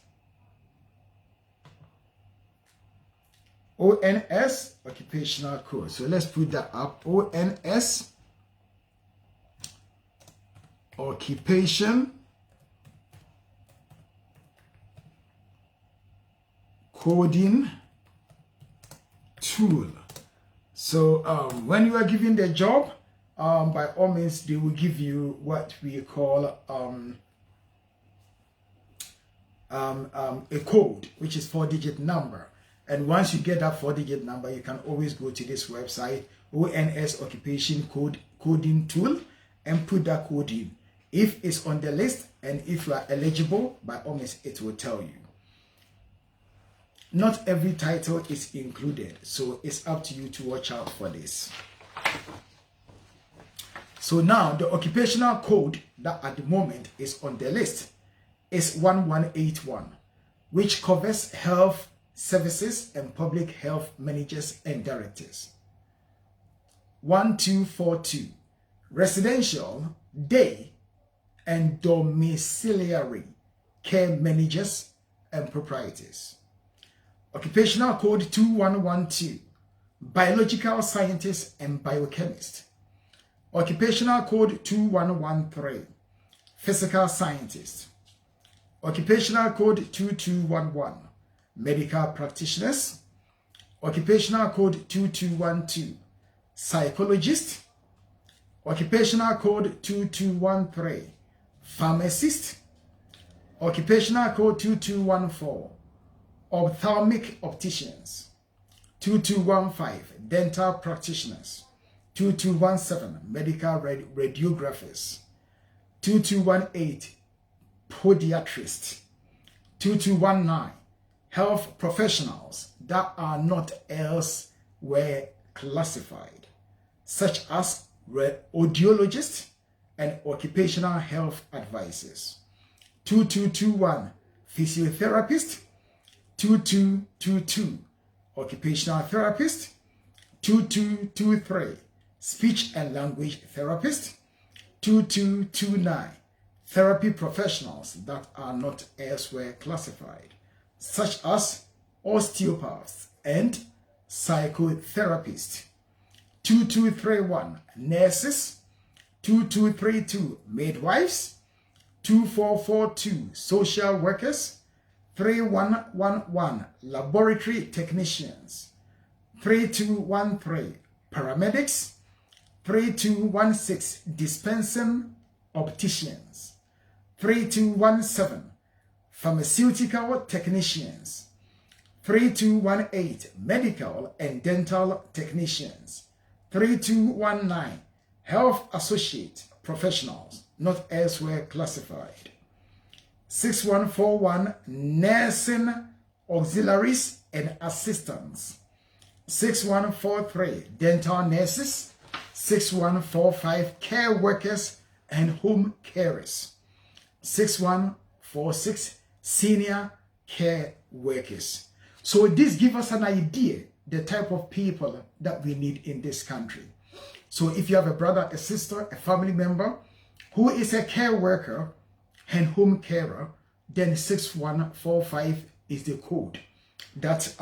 ONS occupational code. So let's put that up. ONS occupation coding tool. So when you are given the job, by all means they will give you what we call a code, which is 4-digit number. And once you get that 4-digit number, you can always go to this website, ONS Occupation Coding Tool, and put that code in. If it's on the list and if you are eligible, by all means, it will tell you. Not every title is included, so it's up to you to watch out for this. So now, the occupational code that at the moment is on the list is 1181, which covers health services and public health managers and directors. 1242, residential, day, and domiciliary care managers and proprietors. Occupational code 2112, biological scientist and biochemist. Occupational code 2113, physical scientist. Occupational code 2211, medical practitioners. Occupational code 2212, psychologist. Occupational code 2213, pharmacist. Occupational code 2214, ophthalmic opticians. 2215, dental practitioners. 2217, medical radiographers. 2218, podiatrists. 2219, health professionals that are not elsewhere classified, such as audiologists, and occupational health advisors. 2221, physiotherapist. 2222, occupational therapist. 2223, speech and language therapist. 2229, therapy professionals that are not elsewhere classified, such as osteopaths and psychotherapists. 2231, nurses. 2232, midwives. 2442, social workers. 3111, laboratory technicians. 3213, paramedics. 3216, dispensing opticians. 3217, pharmaceutical technicians. 3218, medical and dental technicians. 3219, health associate professionals not elsewhere classified. 6141, nursing auxiliaries and assistants. 6143, dental nurses. 6145, care workers and home carers. 6146, senior care workers. So this gives us an idea the type of people that we need in this country. So if you have a brother, a sister, a family member who is a care worker and home carer, then 6145 is the code that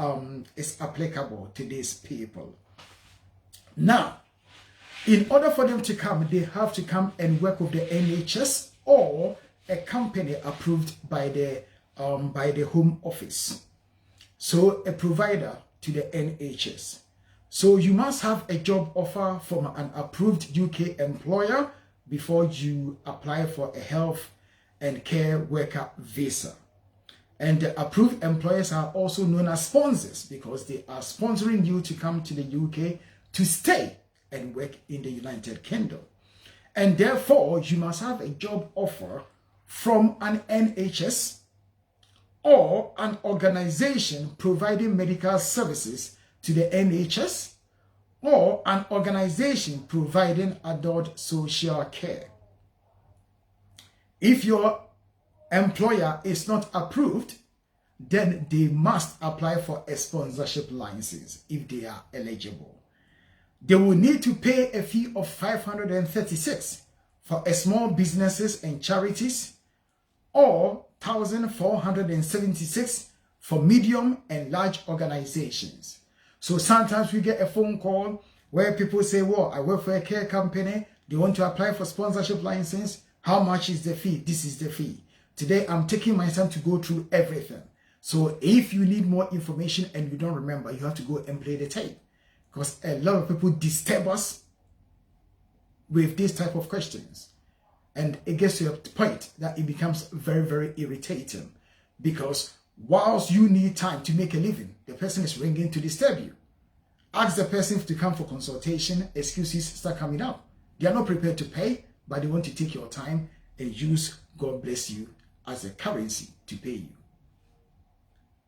is applicable to these people. Now, in order for them to come, they have to come and work with the NHS or a company approved by the Home Office. So a provider to the NHS. So you must have a job offer from an approved UK employer before you apply for a health and care worker visa. And the approved employers are also known as sponsors because they are sponsoring you to come to the UK to stay and work in the United Kingdom. And therefore, you must have a job offer from an NHS or an organization providing medical services to the NHS or an organization providing adult social care. If your employer is not approved, then they must apply for a sponsorship license if they are eligible. They will need to pay a fee of $536 for small businesses and charities, or $1,476 for medium and large organizations. So sometimes we get a phone call where people say, well, I work for a care company, they want to apply for sponsorship license. How much is the fee? This is the fee. Today I'm taking my time to go through everything. So if you need more information and you don't remember, you have to go and play the tape. Because a lot of people disturb us with this type of questions. And it gets to a point that it becomes very, very irritating. Because whilst you need time to make a living, the person is ringing to disturb you. Ask the person to come for consultation, excuses start coming up. They are not prepared to pay, but they want to take your time and use God bless you as a currency to pay you.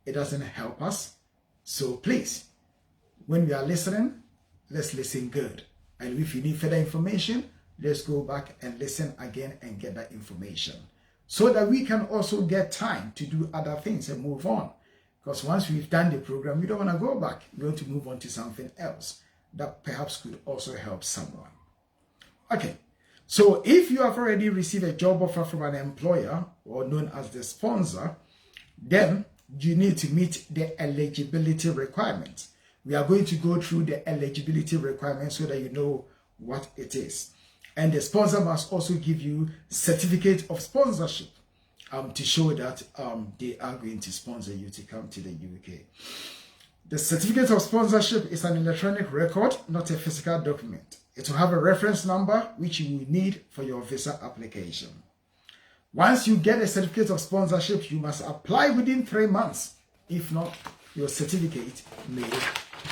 It doesn't help us. So please, when we are listening, let's listen good. And if you need further information, let's go back and listen again and get that information so that we can also get time to do other things and move on. Because once we've done the program, we don't want to go back. We want to move on to something else that perhaps could also help someone. Okay, so if you have already received a job offer from an employer or known as the sponsor, then you need to meet the eligibility requirements. We are going to go through the eligibility requirements so that you know what it is. And the sponsor must also give you certificate of sponsorship to show that they are going to sponsor you to come to the UK. The certificate of sponsorship is an electronic record, not a physical document. It will have a reference number which you will need for your visa application. Once you get a certificate of sponsorship, you must apply within 3 months. If not, your certificate may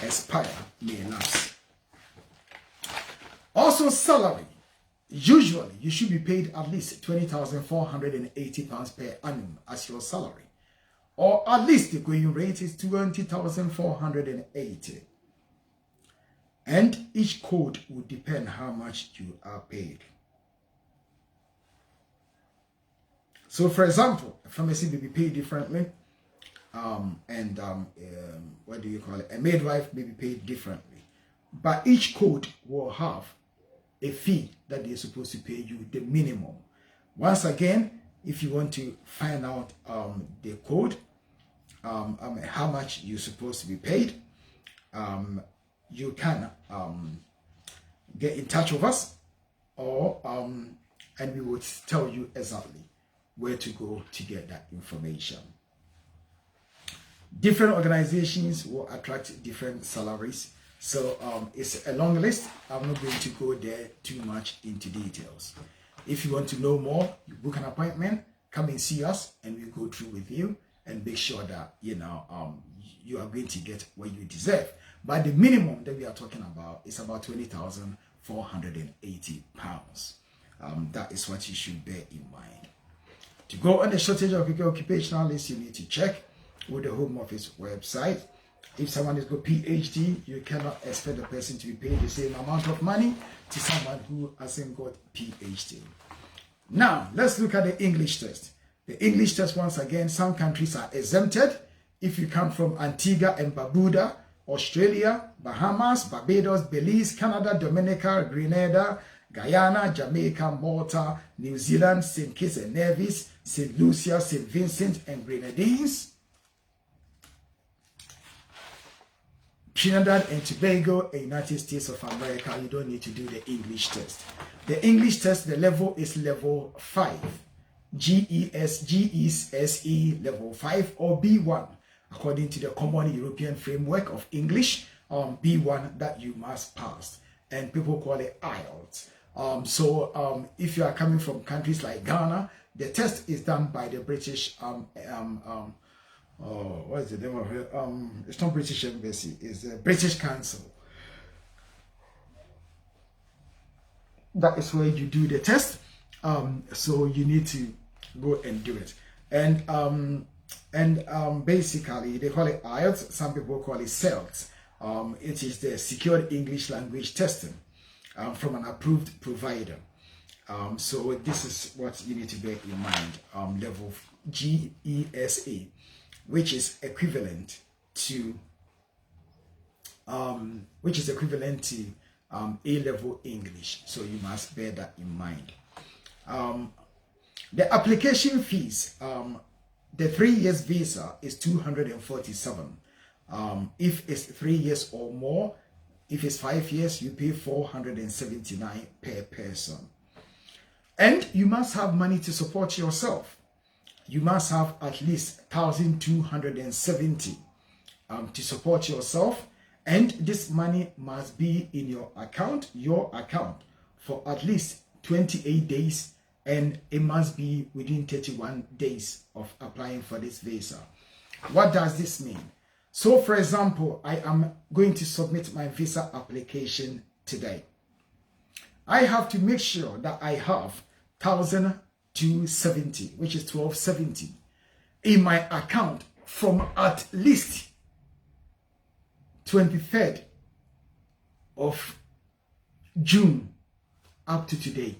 expire, may lapse. Also, salary. Usually, you should be paid at least £20,480 per annum as your salary. Or at least the going rate is £20,480. and each code will depend how much you are paid. So for example, a pharmacy may be paid differently, what do you call it? A midwife may be paid differently, but each code will have a fee that they're supposed to pay you, the minimum. Once again, if you want to find out the code, how much you're supposed to be paid, you can get in touch with us, or and we will tell you exactly where to go to get that information. Different organizations will attract different salaries, so it's a long list. I'm not going to go there too much into details. If you want to know more, you book an appointment, come and see us, and we'll go through with you and make sure that you are going to get what you deserve. But the minimum that we are talking about is about £20,480. That is what you should bear in mind. To go on the shortage of occupational list, you need to check with the Home Office website. If someone has got PhD, you cannot expect the person to be paid the same amount of money to someone who hasn't got PhD. Now, let's look at the English test. The English test, once again, some countries are exempted. If you come from Antigua and Barbuda, Australia, Bahamas, Barbados, Belize, Canada, Dominica, Grenada, Guyana, Jamaica, Malta, New Zealand, St. Kitts and Nevis, St. Lucia, St. Vincent and Grenadines, Trinidad and Tobago, and United States of America, you don't need to do the English test. The English test, the level is level 5. GESE level 5 or B1, according to the Common European Framework of English, B1 that you must pass. And people call it IELTS. If you are coming from countries like Ghana, the test is done by the British what is the name of it? It's not British Embassy, it's the British Council. That is where you do the test. So you need to go and do it. And basically they call it IELTS. Some people call it CELTS. It is the Secured English Language Testing from an approved provider. So this is what you need to bear in mind. Level GESA, which is equivalent to A-level English. So you must bear that in mind. The application fees, the 3 years visa is $247. If it's 3 years or more, if it's 5 years, you pay $479 per person. And you must have money to support yourself. You must have at least $1,270 to support yourself, and this money must be in your account, for at least 28 days, and it must be within 31 days of applying for this visa. What does this mean? So, for example, I am going to submit my visa application today. I have to make sure that I have $1,270, which is $1,270, in my account from at least 23rd of June up to today.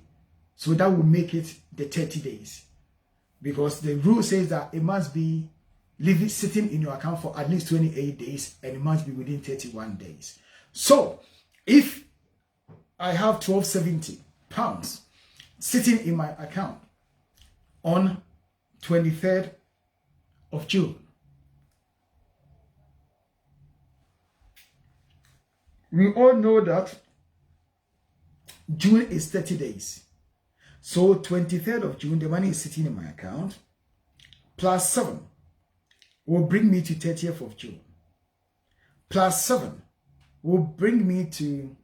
So that will make it the 30 days, because the rule says that it must be sitting in your account for at least 28 days, and it must be within 31 days. So if I have £1,270 sitting in my account on 23rd of June, we all know that June is 30 days. So 23rd of June, the money is sitting in my account, plus 7 will bring me to 30th of June. Plus 7 will bring me to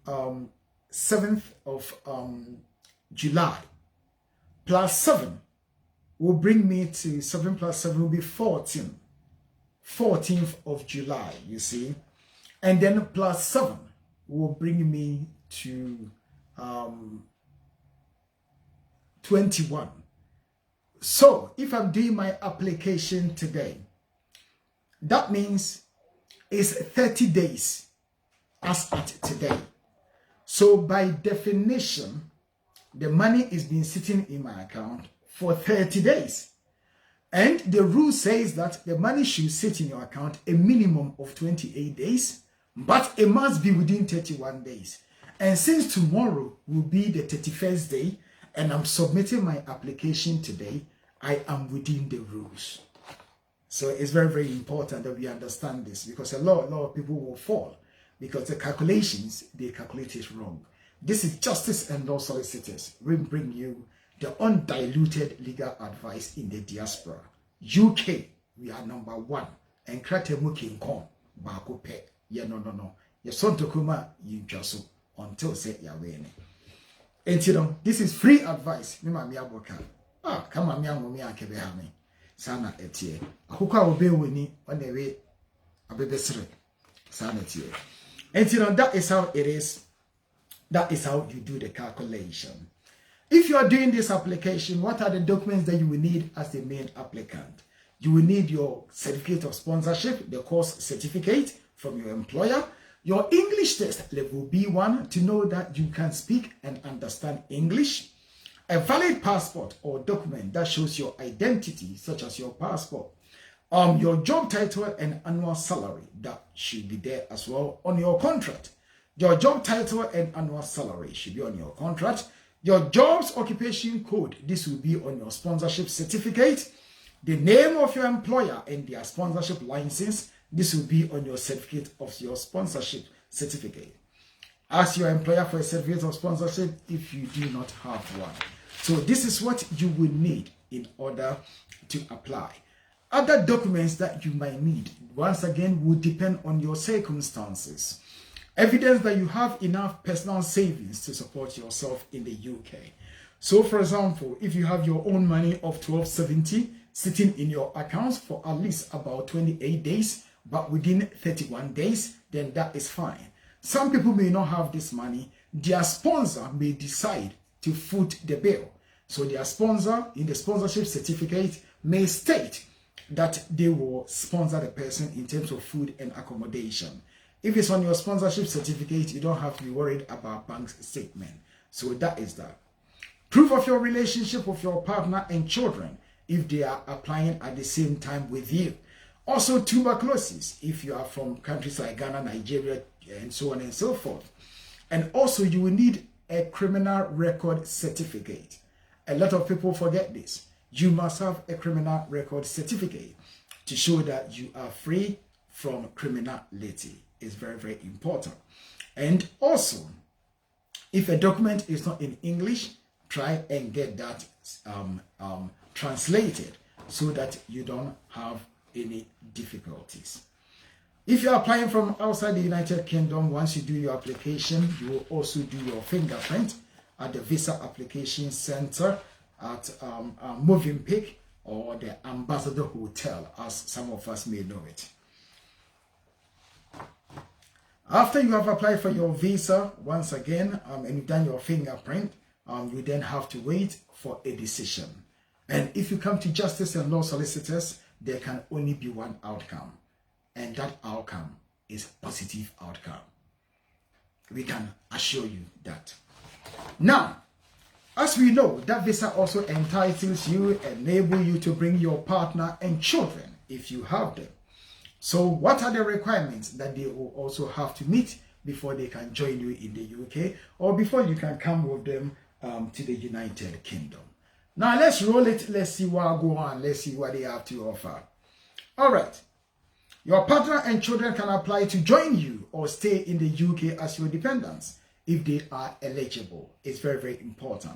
7th of July. Plus 7 will bring me to 7 plus 7 will be 14. 14th of July, you see. And then plus 7 will bring me to 21. So if I'm doing my application today, that means it's 30 days as at today. So by definition, the money is been sitting in my account for 30 days. And the rule says that the money should sit in your account a minimum of 28 days, but it must be within 31 days. And since tomorrow will be the 31st day, and I'm submitting my application today, I am within the rules. So it's very, very important that we understand this, because a lot of people will fall because the calculations, they calculate it wrong. This is Justice and Law Solicitors. We bring you the undiluted legal advice in the diaspora. UK, we are number 1. And Kratemu King Kong, Bako Pe. Yeah, no. Your son Tokuma, you just until say Yawene. And you know, this is free advice. Mima Miaboka. Come on, Miamu Miakebehame. Sana etie. Akuka obe weni on the way abebesre. Sana etie. And you know, that is how it is. That is how you do the calculation. If you are doing this application, what are the documents that you will need as the main applicant? You will need your certificate of sponsorship, the course certificate from your employer, your English test level B1 to know that you can speak and understand English, a valid passport or document that shows your identity, such as your passport, your job title and annual salary, that should be there as well on your contract. Your job title and annual salary should be on your contract. Your job's occupation code, this will be on your sponsorship certificate. The name of your employer and their sponsorship license, this will be on your certificate of your sponsorship certificate. Ask your employer for a certificate of sponsorship if you do not have one. So this is what you will need in order to apply. Other documents that you might need, once again, will depend on your circumstances. Evidence that you have enough personal savings to support yourself in the UK. So for example, if you have your own money of 1270 sitting in your accounts for at least about 28 days, but within 31 days, then that is fine. Some people may not have this money. Their sponsor may decide to foot the bill. So their sponsor in the sponsorship certificate may state that they will sponsor the person in terms of food and accommodation. If it's on your sponsorship certificate, you don't have to be worried about bank statement. So that is that. Proof of your relationship with your partner and children if they are applying at the same time with you. Also tuberculosis if you are from countries like Ghana, Nigeria, and so on and so forth. And also you will need a criminal record certificate. A lot of people forget this. You must have a criminal record certificate to show that you are free from criminality. Is very, very important. And also, if a document is not in English, try and get that translated so that you don't have any difficulties. If you're applying from outside the United Kingdom, once you do your application, you will also do your fingerprint at the Visa Application Center at Movenpick or the Ambassador Hotel, as some of us may know it. After you have applied for your visa, once again, and you've done your fingerprint, you then have to wait for a decision. And if you come to Justice and Law Solicitors, there can only be one outcome. And that outcome is positive outcome. We can assure you that. Now, as we know, that visa also entitles you, enable you to bring your partner and children if you have them. So what are the requirements that they will also have to meet before they can join you in the UK or before you can come with them to the United Kingdom? Now let's roll it. Let's see what go on. Let's see what they have to offer. All right. Your partner and children can apply to join you or stay in the UK as your dependents if they are eligible. It's very, very important.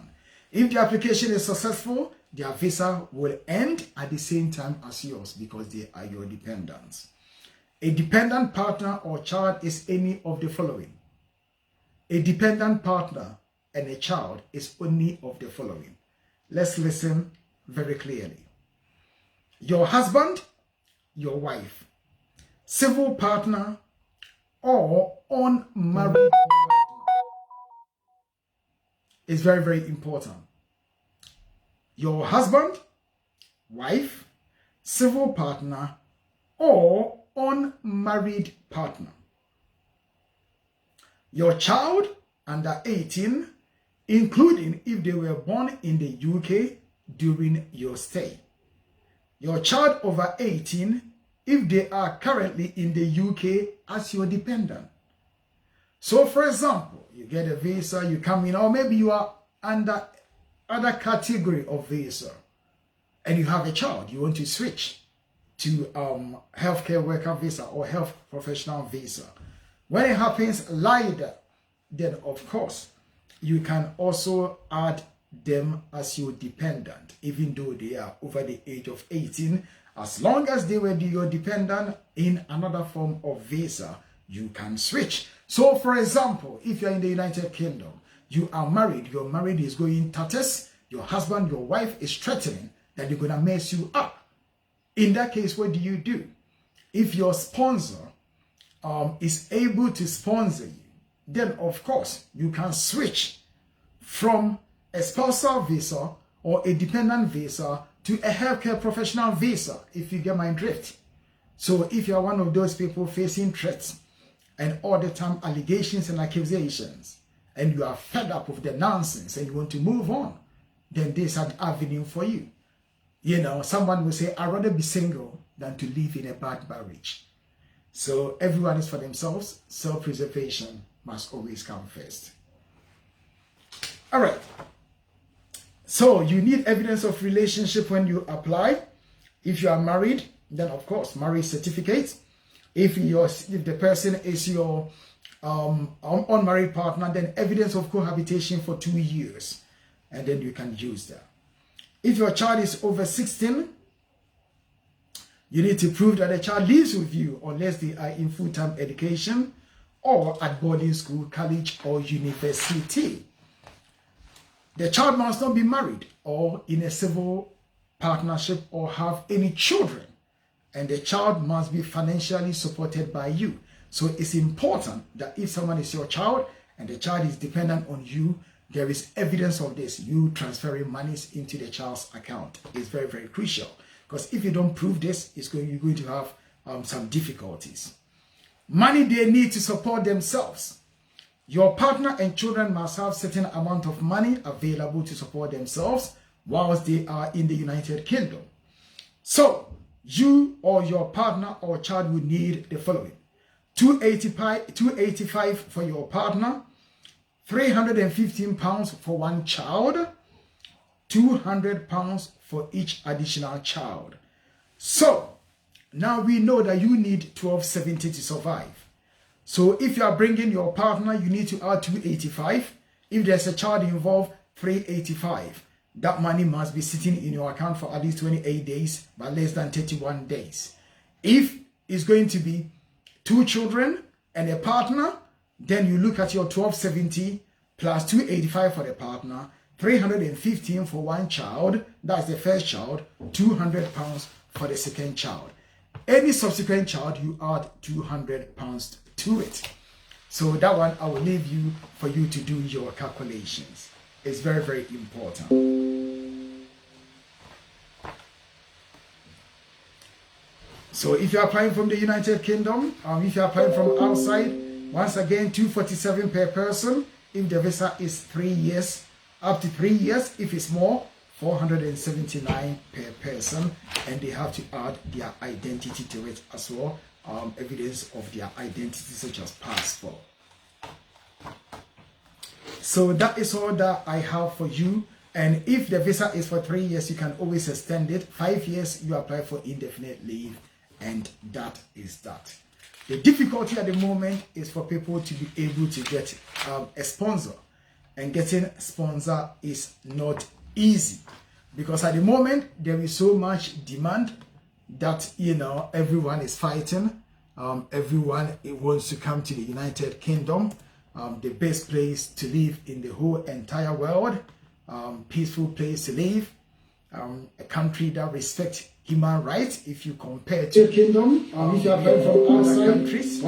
If the application is successful, their visa will end at the same time as yours because they are your dependents. A dependent partner or child is any of the following. A dependent partner and a child is only of the following. Let's listen very clearly. Your husband, your wife, civil partner, or unmarried partner. It's very, very important. Your husband, wife, civil partner, or unmarried partner. Your child under 18, including if they were born in the UK during your stay. Your child over 18, if they are currently in the UK as your dependent. So for example, you get a visa, you come in, or maybe you are under other category of visa, and you have a child, you want to switch to healthcare worker visa or health professional visa. When it happens like that, then of course, you can also add them as your dependent, even though they are over the age of 18. As long as they were your dependent in another form of visa, you can switch. So for example, if you're in the United Kingdom, you are married, your marriage is going tatters, your husband, your wife is threatening that they're going to mess you up. In that case, what do? If your sponsor is able to sponsor you, then of course you can switch from a spousal visa or a dependent visa to a healthcare professional visa, if you get my drift. So if you're one of those people facing threats and all the time allegations and accusations, and you are fed up with the nonsense and you want to move on, then this is an avenue for you. You know, someone will say, I'd rather be single than to live in a bad marriage. So everyone is for themselves. Self-preservation must always come first. All right. So you need evidence of relationship when you apply. If you are married, then of course, marriage certificate. If the person is your unmarried partner, then evidence of cohabitation for 2 years, and then you can use that. If your child is over 16, you need to prove that the child lives with you unless they are in full-time education or at boarding school, college, or university. The child must not be married or in a civil partnership or have any children. And the child must be financially supported by you. So it's important that if someone is your child and the child is dependent on you, there is evidence of this, you transferring monies into the child's account. It's very, very crucial. Because if you don't prove this, you're going to have some difficulties. Money they need to support themselves. Your partner and children must have certain amount of money available to support themselves whilst they are in the United Kingdom. So, you or your partner or child will need the following. 285 for your partner, £315 for one child, £200 for each additional child. So, now we know that you need 1270 to survive. So if you are bringing your partner, you need to add 285. If there's a child involved, 385. That money must be sitting in your account for at least 28 days, but less than 31 days. If it's going to be 2 children and a partner, then you look at your 1270 plus 285 for the partner, 315 for one child, that's the first child, £200 for the second child. Any subsequent child, you add £200 to it. So that one, I will leave you for you to do your calculations. It's very, very important. So if you're applying from the United Kingdom, if you're applying from outside, once again, $247 per person. If the visa is 3 years, up to 3 years, if it's more, $479 per person, and they have to add their identity to it as well, evidence of their identity such as passport. So that is all that I have for you. And if the visa is for 3 years, you can always extend it. 5 years, you apply for indefinite leave, and that is that. The difficulty at the moment is for people to be able to get a sponsor, and getting a sponsor is not easy because at the moment there is so much demand that, you know, everyone is fighting. Everyone wants to come to the United Kingdom, the best place to live in the whole entire world, peaceful place to live, a country that respects human rights. If you compare to the kingdom, if you are from other countries,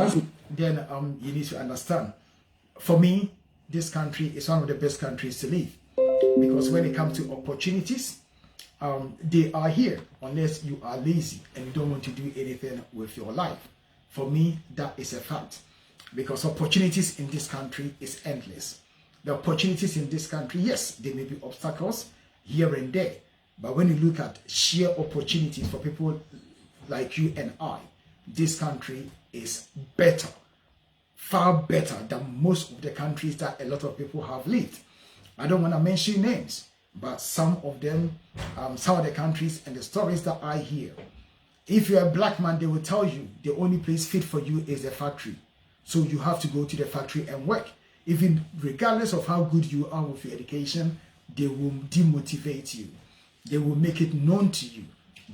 then you need to understand. For me, this country is one of the best countries to live because when it comes to opportunities, they are here unless you are lazy and you don't want to do anything with your life. For me, that is a fact. because opportunities in this country is endless. The opportunities in this country, yes, there may be obstacles here and there, but when you look at sheer opportunities for people like you and I, this country is better, far better than most of the countries that a lot of people have lived. I don't want to mention names, but some of them, some of the countries and the stories that I hear, if you're a black man, they will tell you the only place fit for you is the factory. So you have to go to the factory and work. Even regardless of how good you are with your education, they will demotivate you. They will make it known to you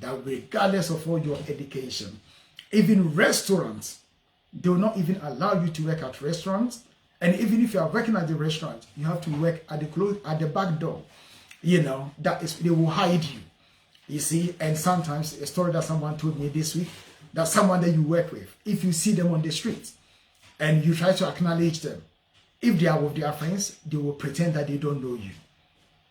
that regardless of all your education, even restaurants, they will not even allow you to work at restaurants. And even if you are working at the restaurant, you have to work at the back door. You know, that is, they will hide you. You see, and sometimes a story that someone told me this week, that someone that you work with, if you see them on the street and you try to acknowledge them, if they are with their friends, they will pretend that they don't know you.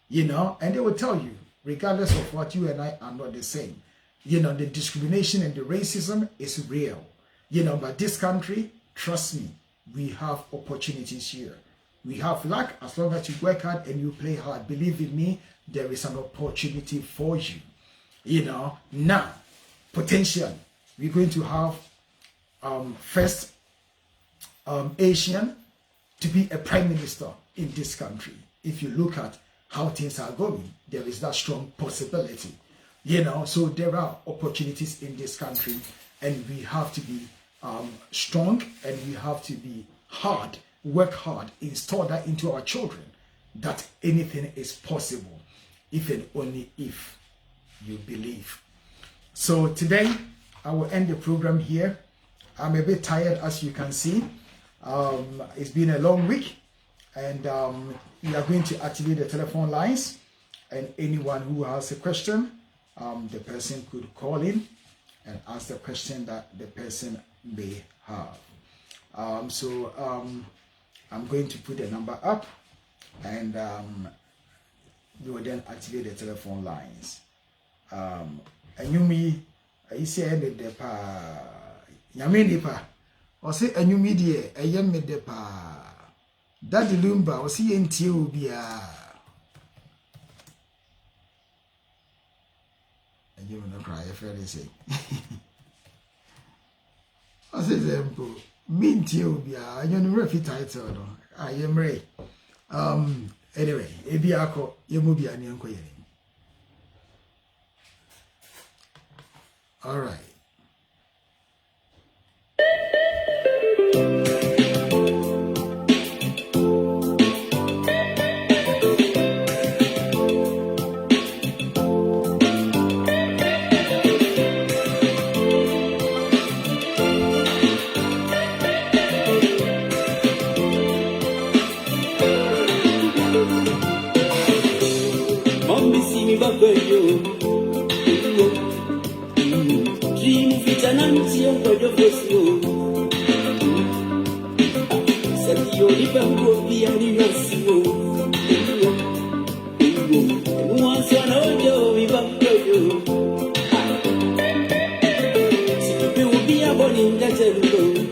You know, and they will tell you, regardless of what, you and I are not the same. You know, the discrimination and the racism is real. You know, but this country, trust me, we have opportunities here. We have luck as long as you work hard and you play hard. Believe in me, there is an opportunity for you. You know, now, potentially, we're going to have first Asian to be a prime minister in this country. If you look at how things are going, there is that strong possibility. You know, so there are opportunities in this country, and we have to be strong, and we have to be hard, work hard, install that into our children, that anything is possible, if and only if you believe. So today, I will end the program here. I'm a bit tired, as you can see. It's been a long week, and we are going to activate the telephone lines, and anyone who has a question, the person could call in and ask the question that the person may have. I'm going to put the number up, and we will then activate the telephone lines. And you me, I say the pa, Yamini pa, or say a new media, a young me de pa, Daddy Lumba, or see until be a. And you will not cry, if I say. I say, Zempo, mean till be a young refi title, I am Ray. Anyway, Ebiako, you will be an inquiry. All right. Mommy see me back where you. Nanti yang pada fesio, setio di bangku biar di nasio, muasana ojo di bangku yo, si biar boninga jelo,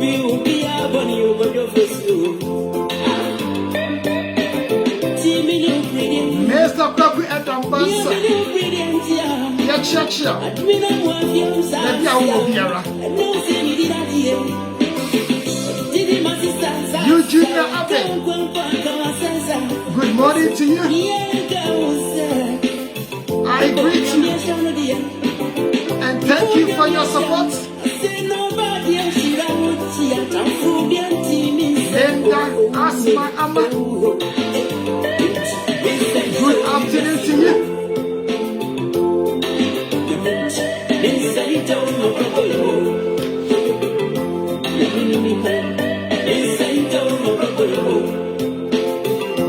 biar boni yo pada fesio, Mr. Kwaku Edambasa. Chacha. You Junior Abe. Good morning to you. I greet you and thank you for your support. Linda Asma Amma. Good afternoon to you.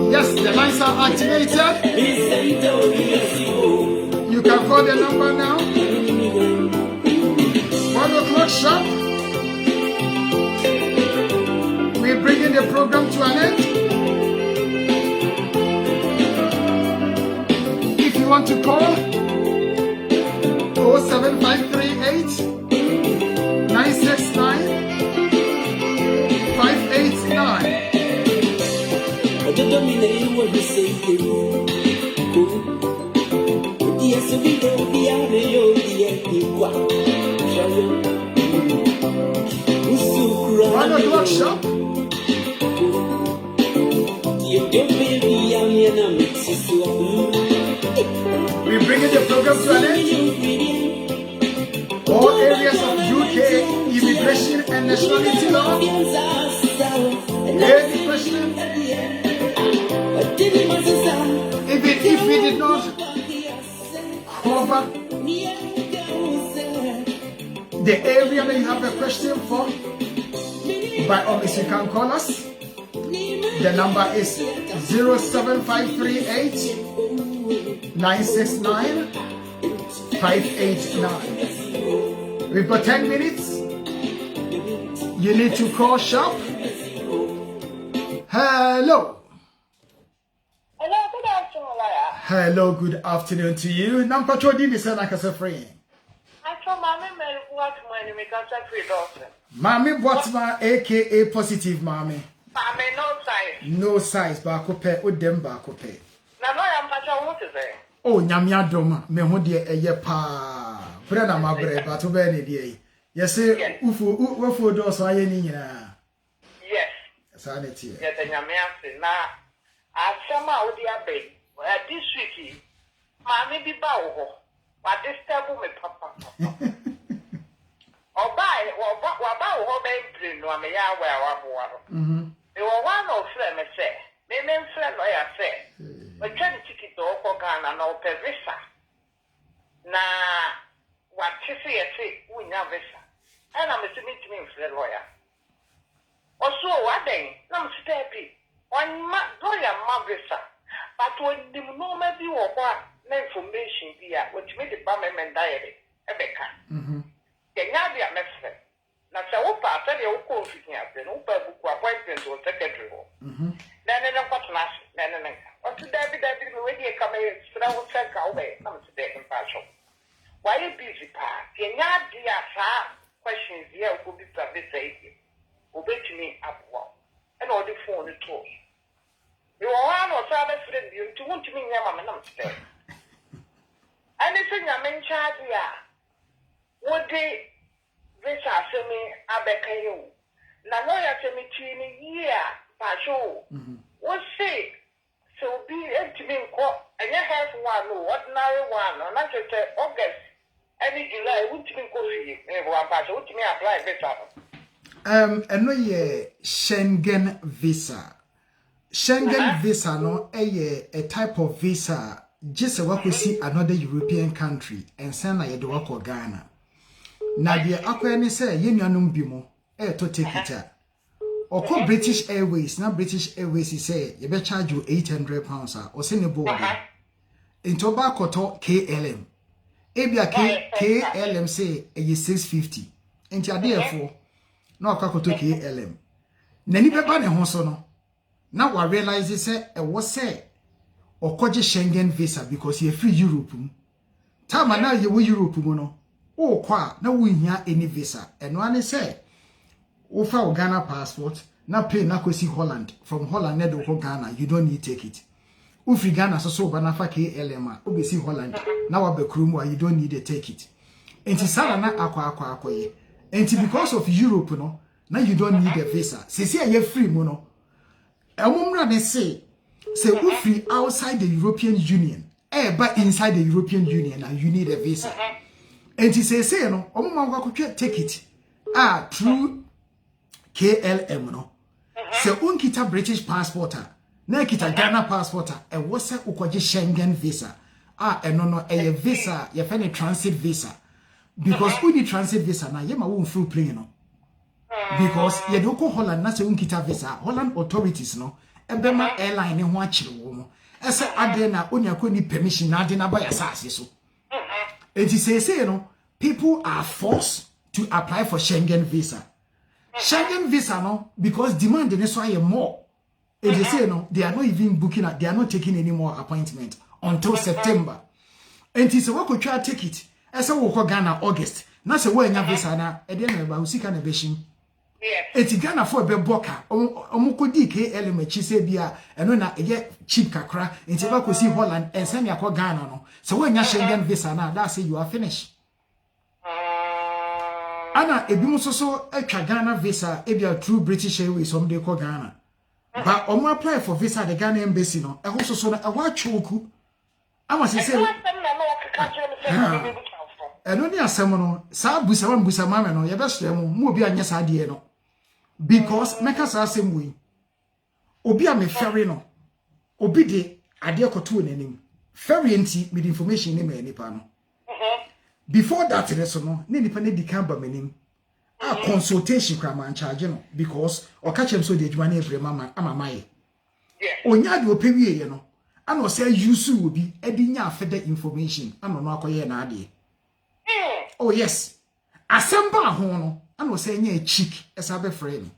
Yes, the lines are activated. You can call the number now. 1 o'clock sharp. We're bringing the program to an end. If you want to call, 07538 96 be safe. Yes, we go be a yo, Why not do a shop? We bringing the program to an end. All areas of UK immigration and nationality law. Any question? Even if we did not cover the area that you have a question for, by all means you can call us. The number is 07538 969 589. We've got 10 minutes. You need to call shop. Hello. Hello, good afternoon, Laya. Hello, good afternoon to you. Number 20 is an free. I told my memory what money make us a free doctor. Mommy Botma, aka Positive Mommy. Mammy, no size. No size, bakope, udem bakope. Now, I am Pacha, what is it? Oh, Nyamia Doma, Mehodia, a yepa. Brenda Mabre, but to Benny day. Yes, Ufu doors are any. Yes. Sanity. Yes, and Yamiasi. Now, I somehow the abbey. This week, Mammy be bow. But this table me, Papa. Or buy, or bow, or baby, no, me, I wear water. They were one of them, I say. They men friend, I say. But try to ticket to Ghana and all per visa. Now, what you say, we have visa. And I'm a submit to me for the lawyer. Also, what then? I'm stepping. One lawyer, my visa. But when the moment you or what information here, which made the Bamman diary, Rebecca. Can now be a message. Now, so I tell you, confident, then Uber book appointment or secretary. Then I don't want to ask. What's the David when you come here? So I will check away. I'm today in partial. Why you busy, Pa? Can you be a questions here? Could be private safety. Obey to me up well. And all the phone it was. You are one or other friend you to want to me, Yamma, and I'm staying. Anything I mentioned here. What day this are semi Abekayo. Now, lawyer to me, year, Pasho. What say? So be empty me, and you have one, ordinary one, or not August. Any July, which mean coffee, one Pasho, which may apply better. No ye Schengen visa. Schengen visa no a type of visa just a work we see another European country and send like the work of Ghana. Now the akweni say ye nuanum bimo to take it. Or call British Airways. Now British Airways he say you be charge you £800 or send a board. In tobacco to KLM. Ebia KLM say a 650. And you therefore no kako to KLM. Nani beba ne honso no. Now I realize it say e was say or koje Schengen visa because you free Europe. Time now you we Europe no. Oh kwa na we hia any visa. And one say offer Ghana passport na pay na kwesi Holland from Holland na do Ghana you don't need take it. Ufi Ghana so ba na fa KLM obesi Holland na wa bekrum you don't need to take it. Enti sala na akwa ye. Enti because of Europe no now you don't need a visa. Sisi aye free mo no. Emumra ne say ufi outside the European Union but inside the European Union and you need a visa. Enti say no omuma kwa take it through KLM no. Se unkita British passport na kita Ghana passport e wo se ukoje Schengen visa no a visa ye fe transit visa because we need transit visa na ye ma wo free plane no because ye do ko Holland na se unkita visa Holland authorities no ebema airline ho akire wo mo ese ade na onyako ni permission na ade na ba ya saase so enti say no people are forced to apply for Schengen visa. Schengen visa no because demand is so more. And they say no, they are not even booking, they are not taking any more appointment until September. And he said, what could you take it? As a walk Ghana August. Now say where visa na e dey na ba usika na behim. Eti Ghana for be boka omukodi KL mechi se bia eno na eye cheap kakra enti ba kosi Holland ensan yakọ Ghana no so when ya Schengen visa na that say you are finished ana ebi musoso atwa Ghana visa ebia through British Airways some dey call Ghana but omo apply for visa the Ghana embassy no eho soso na eho atwoku ama se eno ni asem no sa busa mama no ye be sere mu obi anya sa de no because meka sa asem we obi a me ferry no obi de ade koto nanim ferry enti with information ni me nipa no before that so no ne nipa ne dikan ba manim a consultation kra man charge no because o ka chem so de adwuma na ebre mama amamaye onya de opewie ye no ana o say use obi edi nya afede information ana no akoye na ade oh yes assemble ho no ana o say nya chick esa be frame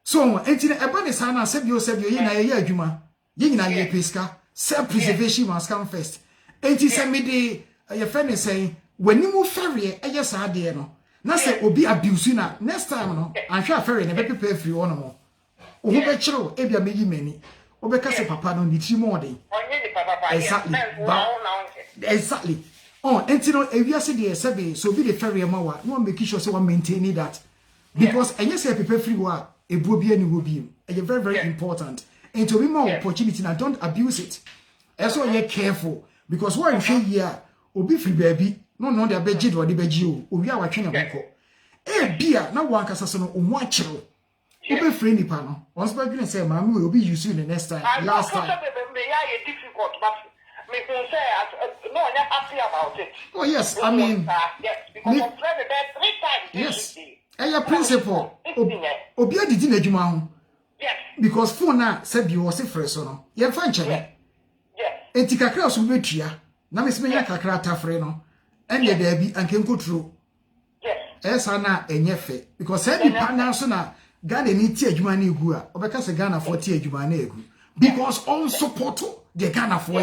so enti na eba ne sana sebio ye na ye adwuma ye nyina ye peska self preservation must come first enti se me de your friend is saying when you ferry eye sa de no na say obi abuse na next time no anhwa ferry na be prepare free one mo o ho be chiro e bia meyi mani o be kase papa no ni tri mo de exactly oh enti no ewia se de sebe so be the ferry ma wa no make sure say one maintain that because enye say prepare free wa ebuo bia ni wo bi e very important and to be more opportunity now don't abuse it so you careful because what you here obi free baby no dey beji do dey beji o owi a watwe ne boko e bia na wan kasa so no omu akiro obi free nipa no once ba dwene say maami we obi use you the next time last time difficult but me say no I'm happy about it. Oh yes, I mean yes because I've tried it 3 times yes your principle obi adidi na adwuma ho yes because phone na say bi wo se frɛ so no ye fa nkyɛ yes enti kakra so betua na meseme ya kakra tafre no enye da bi anke nkotro yes esa na enye fe because say bi pana so na Ghana ni ti adwuma na egu a obeka se Ghana for ti adwuma na egu because on support the Ghana for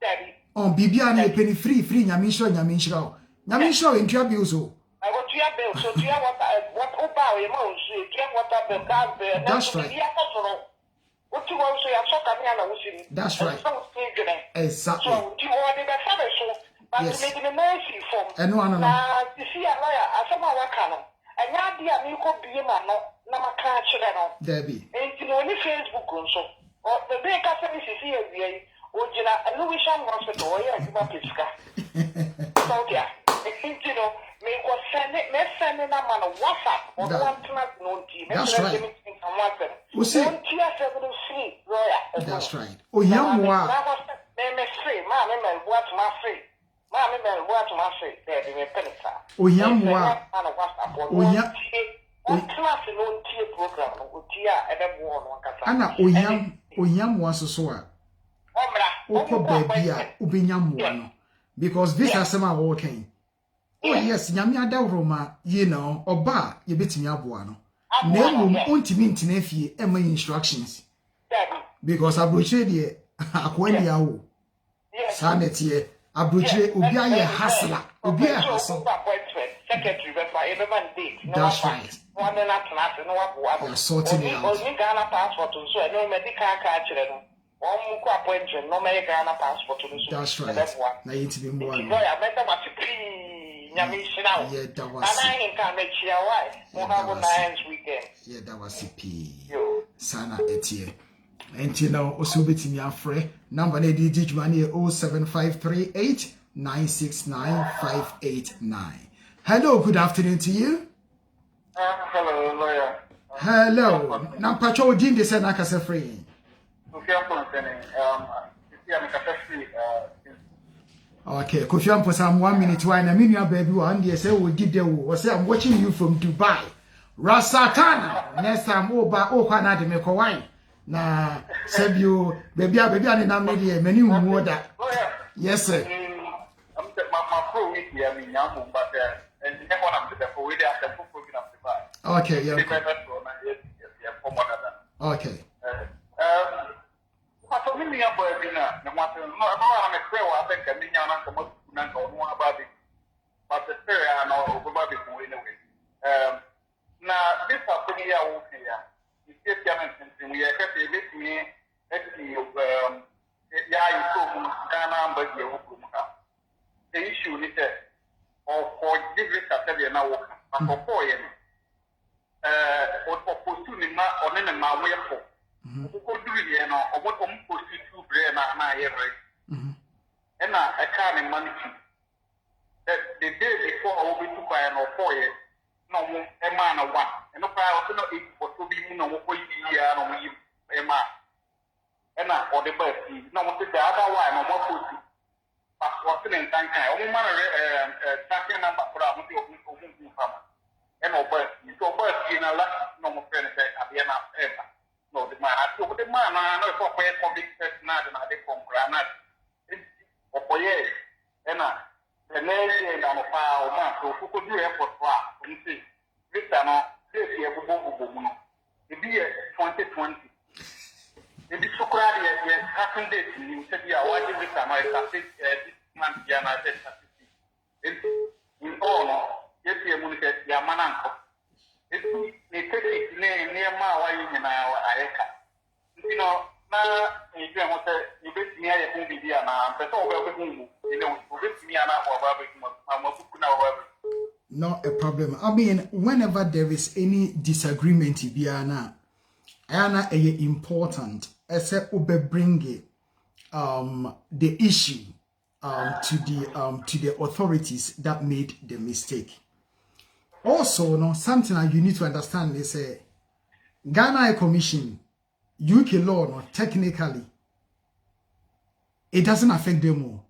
daddy on bibia na penny free nyame nshira entua bi so I want to have bill so do you what oba we mo so do you want that bill gas bill that's right what you want so ya so come here na wo that's right exactly so do you want the service so but yes. to make the mercy form no you see a lawyer asama waka no anya dia me ko bie ma no na maka kire no there be enti no ni Facebook nso o the big customer see here o jina Louisian hospital o ya diba piska so dia enti no me ko send na man WhatsApp or one tonight no team that's right we see that's right o yamwa me free ma me what my free ma me what my free there be penisa o yamwa program no tia ebe bo no kasa ana oyamwa so a okọ baby a obenyamwa no because this asema working oh yes nyame adawroma you know oba ye betimi aboa no na emu ontimi ntina fie ema instructions because abrochire de akwani awo sanetie abrochire obi aye hasla obi aye hasla secretary everyone date that's right one na class no wa you're sorting it out only Ghana passport so no medical card chire no one ko appointment no me Ghana passport so that's right na yitimi mo no ya better what nyame shina yeah that was and I can make sure why we have a nice weekend yeah that was CP sana etie enti na oso betimi afre number na di juma na 07538 969589. Hello, good afternoon to you. Hello, lawyer. Hello. Na pacho din de se na kase free. Okay, Kofi Amposa, 1 minute why na me nua baby wa ande say we did wo say I'm watching you from Dubai. Rasatana. Next time oba o kwa na de me ko wine. Na sebio baby a ne na me de mani hu oda. Yes sir. Okay, yeah. Okay. But the prayer and all over the way. Na na amba die wo kum ka the issue ni say for different category na wo ka but for ye o postu ni ma one ne ma wo ye fo ko duru ye no o mo postu tu bre na ye re and I can't manage the day before I will be too quiet or 4 years. No more a man or one. And no power to not eat for 2 billion or 4 years or a man. And or the birth, no one to the other one or more pussy. But what's in time? Only man starting number for our farmer. And no birth, so birth in a lot, no more friends at the end of ever. No, the man, I told the man, I know for pay for big person, and I did from granite. For years, and the lady and I'm a power man, so who could do effort for you see, this time, this year, we won't go. The year 2020. The Socrates, yes, happened this, you said, yeah, why did this time I this month, Yana said, in all, yes, you will get Yamananko. It's a take near my wife and I, you know. Not a problem. I mean, whenever there is any disagreement, Biana, Anna, important. Except bring the issue to the authorities that made the mistake. Also, no, something you need to understand is Ghana High Commission. UK law, no, technically, it doesn't affect them all.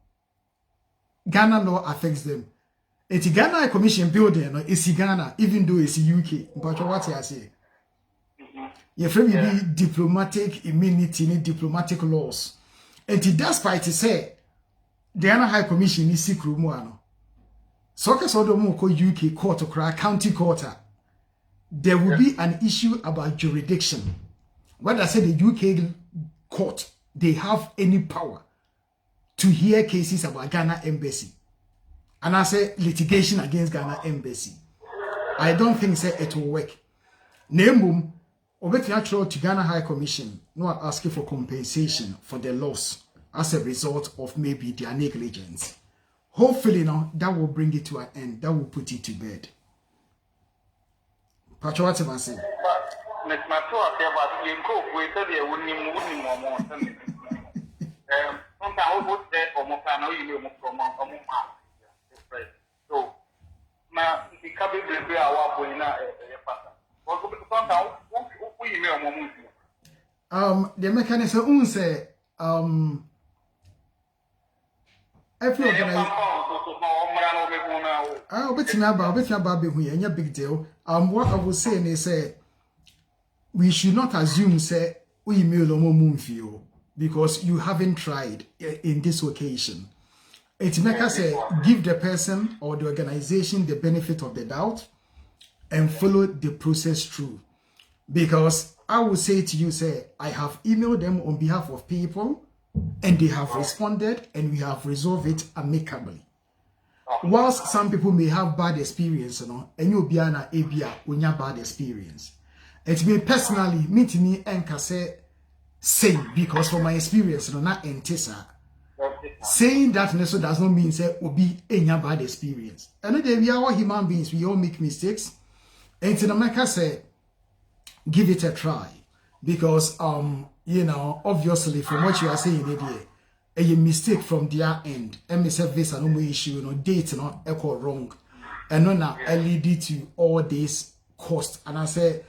Ghana law affects them. It's Ghana High Commission building, no, it's Ghana, even though it's UK. But what I say, you frame be diplomatic immunity, diplomatic laws. And despite it say, the Ghana High Commission is secret more. So, UK court or county court, there will be an issue about jurisdiction. When I say the UK court, they have any power to hear cases about Ghana Embassy. And I say litigation against Ghana Embassy. I don't think it will work. Name natural to Ghana High Commission, no asking for compensation for the loss as a result of maybe their negligence. Hopefully now that will bring it to an end. That will put it to bed. Pacho, what am I saying? Let's not talk about you go with the winning more. Sometimes I would say, or more can you from so now the cabin will be our boy now. The mechanism say every organization. Big deal. What I was saying is we should not assume say we email because you haven't tried in this occasion. It make us give the person or the organization the benefit of the doubt and follow the process through. Because I will say to you, I have emailed them on behalf of people and they have responded and we have resolved it amicably. Whilst some people may have bad experience, and you'll be an ABA when you have bad experience. It may personally meet me and say because from my experience, not entisa. Saying that also does not mean say obi enya bad experience. And then we are all human beings, we all make mistakes. And to America say give it a try. Because obviously from what you are saying a mistake from their end. MSF visa no issue, date not echo wrong. And no now lead to all this cost. And I say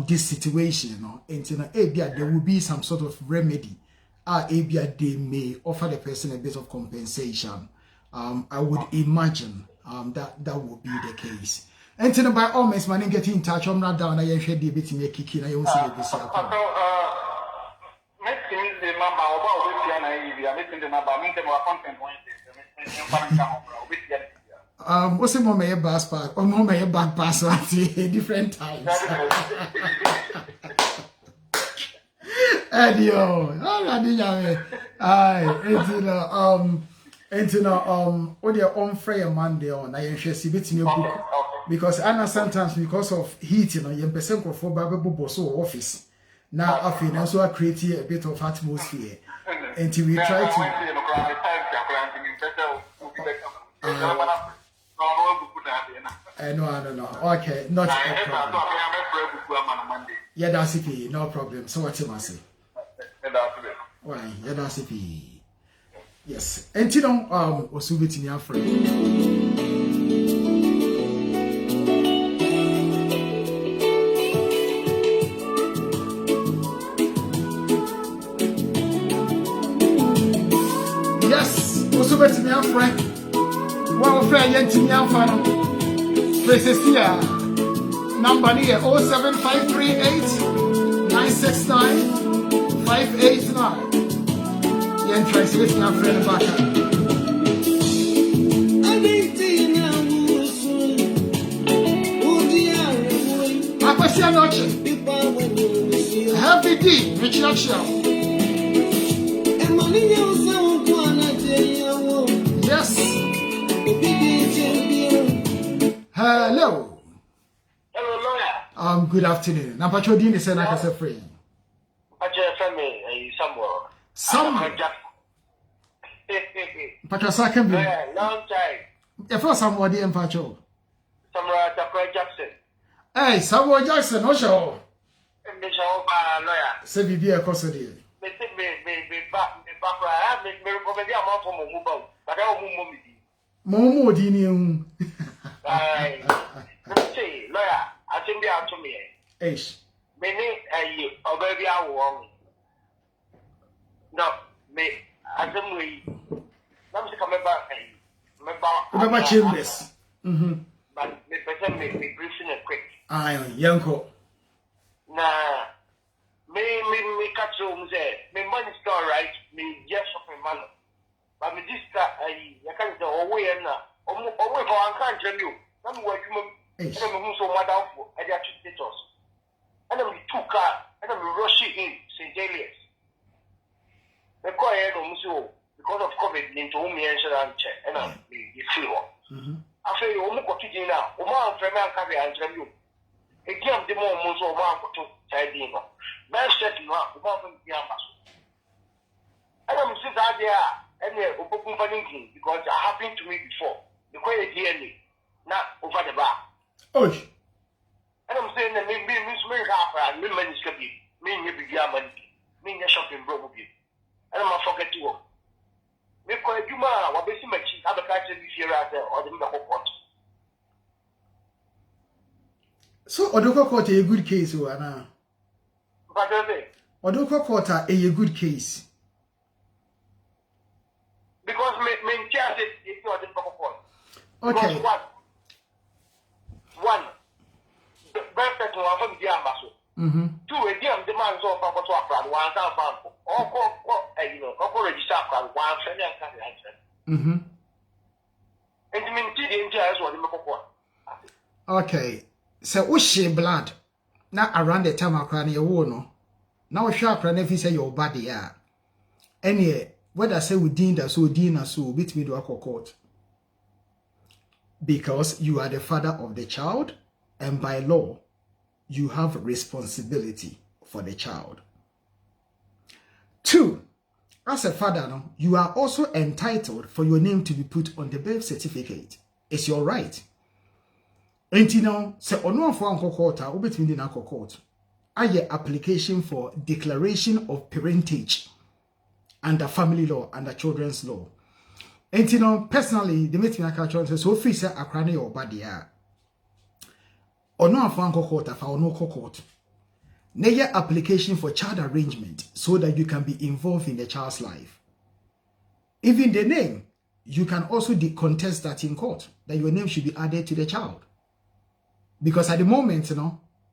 this situation, and there will be some sort of remedy. They may offer the person a bit of compensation. I would imagine that would be the case. And then by all means, man, get in touch. I'm not down. I am sure they be me kicking. I won't see it this year. What's the moment your bus pass or moment your back pass at different times? Adio, what your own Friday Monday on I see bit in your book because I know sometimes because of heat, you person go for Bible so office. Now I feel also create a bit of atmosphere. Until we try to No. Okay, not a problem. Yeah, that's it. No problem. So what you must say? Why? Yeah, that's it. Yes. And you know, Osubiti ni afre. Yes, Osubiti ni afre. Wa ofre yenti ni afano. Precesia. Number here 07538 969 589. Yen translate my friend back. Akwesi anoche. Happy D, Richard Shaw. Yes. Hello. Hello, lawyer. Good afternoon. Now, Pacho Dini said I can free. Some Pacho Sakan. Long time. If for somebody in Pacho. Samurai Jackson. Hey, Samuel Jackson, no show. Lawyer. Say, be a custody. Me Momo Dini. Say, lawyer, I think they are to me. Eish. Many a baby are warm. No, me, I don't we. Let me come back. Remember Chambers. But me person me briefing a quick. Aye, Yanko. Nah, me catch home say, me money store right, me just shopping man. But me this I can't go away and away for one can't you. I'm working. I'm so mad out for I got status. And I'm 2 car and I'm rushing in St. Elias. The quiet because of COVID into home and check and I'm the flu. I say you almost got to now. Oma and Freeman can be answering you. Again, the more most of one to tidying up. Man said you are one from the ambassador. And I'm sitting out there and they're open because it happened to me before. The quiet DNA, not over the bar. Oh. And I'm saying that maybe Miss Mary Harper and me money can be me began money, me shopping broke you. And I'm forget to work. Me call you ma, what basically my chief have a catch this year out there or the middle pot. So Odoko Court a good case, Wana. But Odoko Court a good case. Because me chance it was the pot. Okay. One. The breakfast was from the ambassador. 2 again, the man saw Papa to a crowd, 1,000 pounds. Or register crowd, 1 friend and can't answer. And the maintain jazz was the Moko. Okay. So, Ushi blood. Not around the time I cry your no. Now, sharp and if you say your body, any whether say we deem that so dean as so beat me to a court. Because you are the father of the child, and by law, you have responsibility for the child. 2, as a father, you are also entitled for your name to be put on the birth certificate. It's your right. And you know, say ono for anko court, obetimi na court. Aye application for declaration of parentage under family law, under children's law. And you know, personally, the meeting I catch on says, so free say akrane or body or no for court or no court. Naya application for child arrangement so that you can be involved in the child's life. Even the name, you can also contest that in court, that your name should be added to the child. Because at the moment,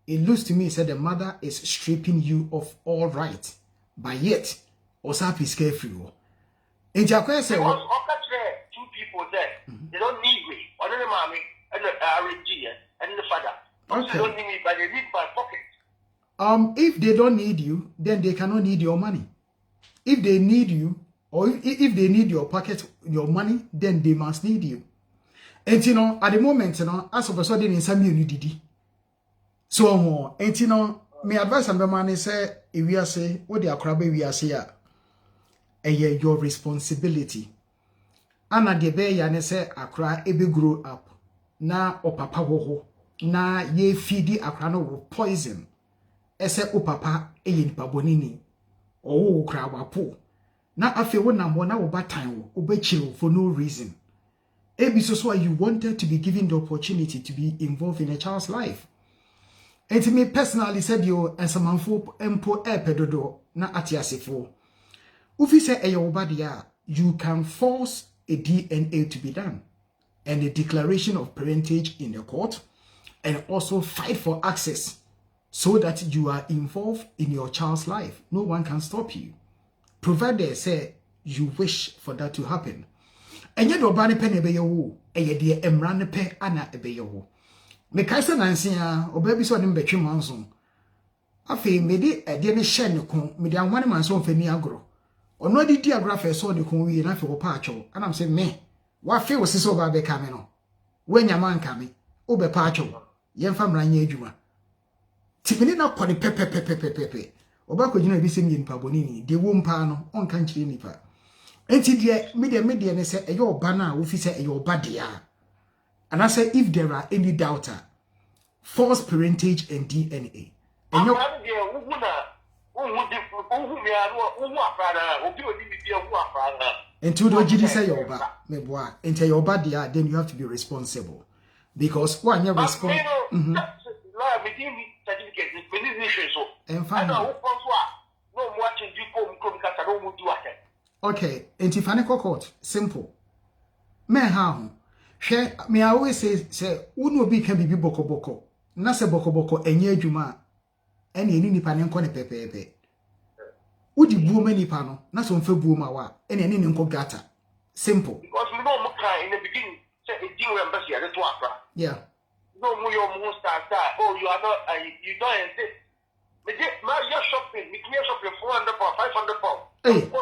it looks to me said the mother is stripping you of all right, but yet, Osap is carefree. In Japan, say, 2 people there, they don't need me, or the mommy, and the RNG, and the father. Okay. They don't need me, but they need my pocket. If they don't need you, then they cannot need your money. If they need you, or if they need your pocket, your money, then they must need you. And at the moment, as of a sudden in some unity. So more, and my advice on the man is say, if we are say, what they are crabbing, we are say, your responsibility. Ana de be ya ne se akra ebe grow up na o papa wo ho na ye feedi akra no wo poison ese o papa eyi nipa bonini o wo kra wapo na afi wo na mo na wo batan wo obechiru for no reason. Ebi so you wanted to be given the opportunity to be involved in a child's life. And to me personally said you and some empo pedodo na atiasefo. Ufi say eyobadia, you can force a DNA to be done and a declaration of parentage in the court, and also fight for access so that you are involved in your child's life. No one can stop you, provided say you wish for that to happen. And yet obani pe nebe yewo eye de emra ne pe ana ebe yewo me kaisa nansia obabi so ne mbetwe manso afi me de ede ne hye ne kon me de anwane manso mfani agro ono adidi agro afa so ne kon wi na afi wo pa acho ana mse me wa fe wo sise oba be ka me no wanya man ka me obe pa acho ye mfa mra nya adwuma tipini na kɔ ne pepepepepepe oba ko gina bi se mi nipa bonini de wo mpa no onka nkire nipa. Enti de media ne say eyo oba na wo fi say eyo oba dia. And I say if there are any doubter, false parentage and DNA. And you do you say your oba me boy enti your oba dia, then you have to be responsible because one you responsible. And finally, okay, anti-fanical court, simple. Me how? Me I always say, uno be can be boko. Na se boko enye juma. Eni nipa ne nkɔ ne pepepe. Udi buoma nipa no, na so mfe buoma wa. Eni ne nko gata. Simple. Because we know in the beginning, say a deal embassy at the Tuakra. Yeah. No more your start. Oh, you are not, you don't insist. But you're shopping, me clear shopping 400 pounds, 500 pounds. Hey.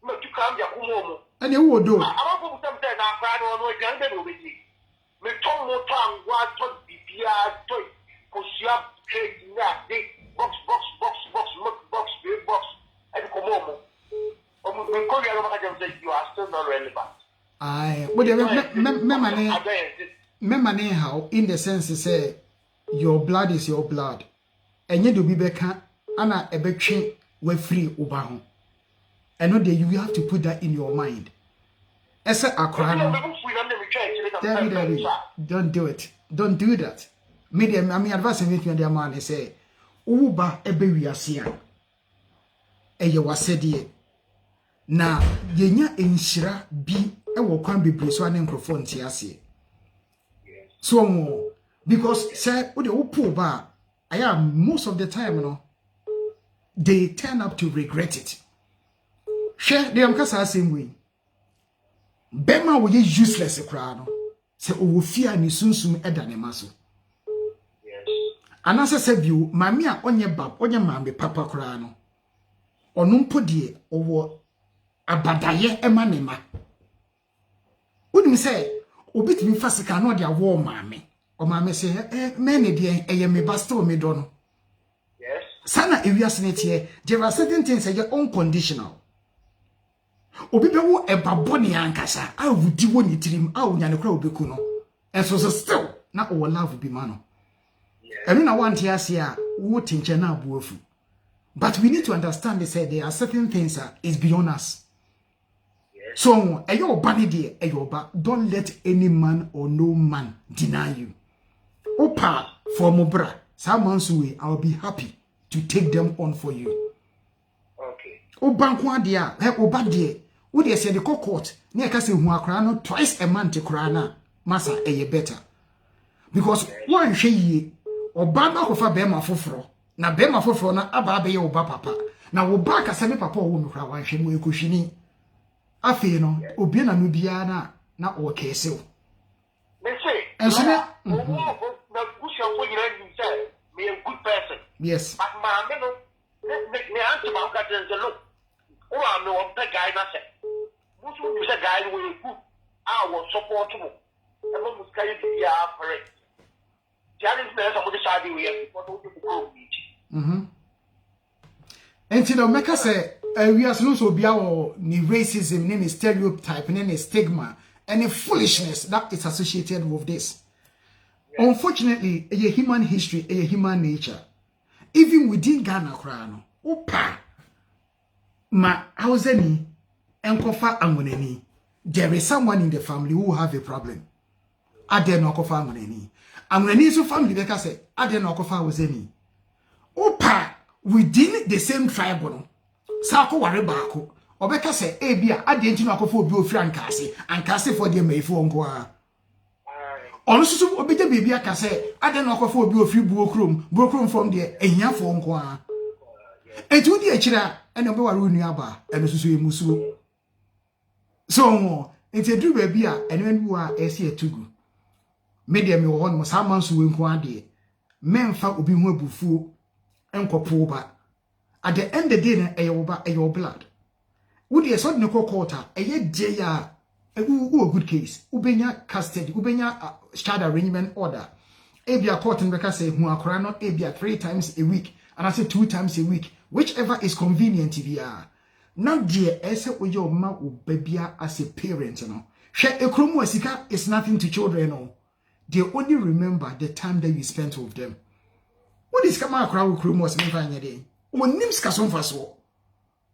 No, you can't be a kumomo. And you would do. I want to sometimes I cried on my younger with me. Me told more time, what to be here, toy, because you have trade that big box, big box, and kumomo. You are still not relevant. I would me how in the sense to say your blood is your blood. And you do be beka ana ebetwe we free oba ho. And no day you have to put that in your mind. Ese akra no. Don't do it. Don't do that. Medium, I mean advice me the man say uba ebe wiase a eye wasede na yenya enhyira bi ewo kwan bebre so ane nkrofo ntia ase. So because say we dey upo ba I am most of the time, you know, they turn up to regret it. Share the amkasa same way. Bema wo ye useless kra no. Se owo fia ni sunsum eda ne maso. Yes. Anase se biu mami a onye bab, onye mambe papa kra no. Ono mpo de owo abadaye ema ne ma. Unim se obitimi fasika no de awo mami. O mama say many dear me basto me dono. Yes. Sana ewiasene there are certain things that are unconditional. Obi be wo ebaboni ankasa a wudi woni tirim a onya ne kra obeku no. And so still na o love bi ma no. Yes. Enu na want ase a wo tinche na abuafu. But we need to understand they say there are certain things that is beyond us. Yes. So eyo bani de eyo ba, don't let any man or no man deny you. Opa for Mobra, Samansuwe, I'll be happy to take them on for you. Okay. Obankwa dia, oba die, wo de se the court, ne ka se hu akra no twice a month kra na, masa eye better. Because one hwe yie, oba na kofa be ma foforo, na be ma foforo na aba be ye oba papa. Na wo ba ka se me papa wo mi kra wan hwe mu ekohwini. Afi no, obi na no bia na o kese o. Me say, me a good person. Yes. But my me answer my look. Oh, I know the guy that said. Which one is a guy who is good? I was supportable. I was carried to be for it. Challenge me some of the side we have. And you know, make us say we are supposed to be our racism, any stereotype, any stigma, any foolishness that is associated with this. Yes. Unfortunately, a human history, a human nature, even within Ghana, Krano, opa, ma hauseni, enkofa angoneni. There is someone in the family who have a problem. Ade no kofa angoneni. Angoneni so family beka say, ade no kofa hauseni. Opa, within the same tribe, no. Sako ware baako obeka se ebia ade ntino akofo obi ofri ankase for dem efu onko a ono susu obeja bebi aka se ade no akofo obi ofri buokrom from there ehia fo onko a etu di akira ene obe ware onu aba ene susu emusuo so mo enti edu bebi a ene ndu a esi etugu media me wo no sa manso wenko ade memfa obi hu abufuo enkopo ba. At the end of the day, your blood. Would you sort of court a year a good case? Ubenya custody, Ubenya child arrangement order. Abia court and Becca say, who are crowned Abia 3 times a week, and I say 2 times a week, whichever is convenient if you are. Now, dear, as your ma baby as a parent, you know. Share a chromo sika is nothing to children, no. They only remember the time that you spent with them. What is come out crowd chromos in a day? When names Casson for so.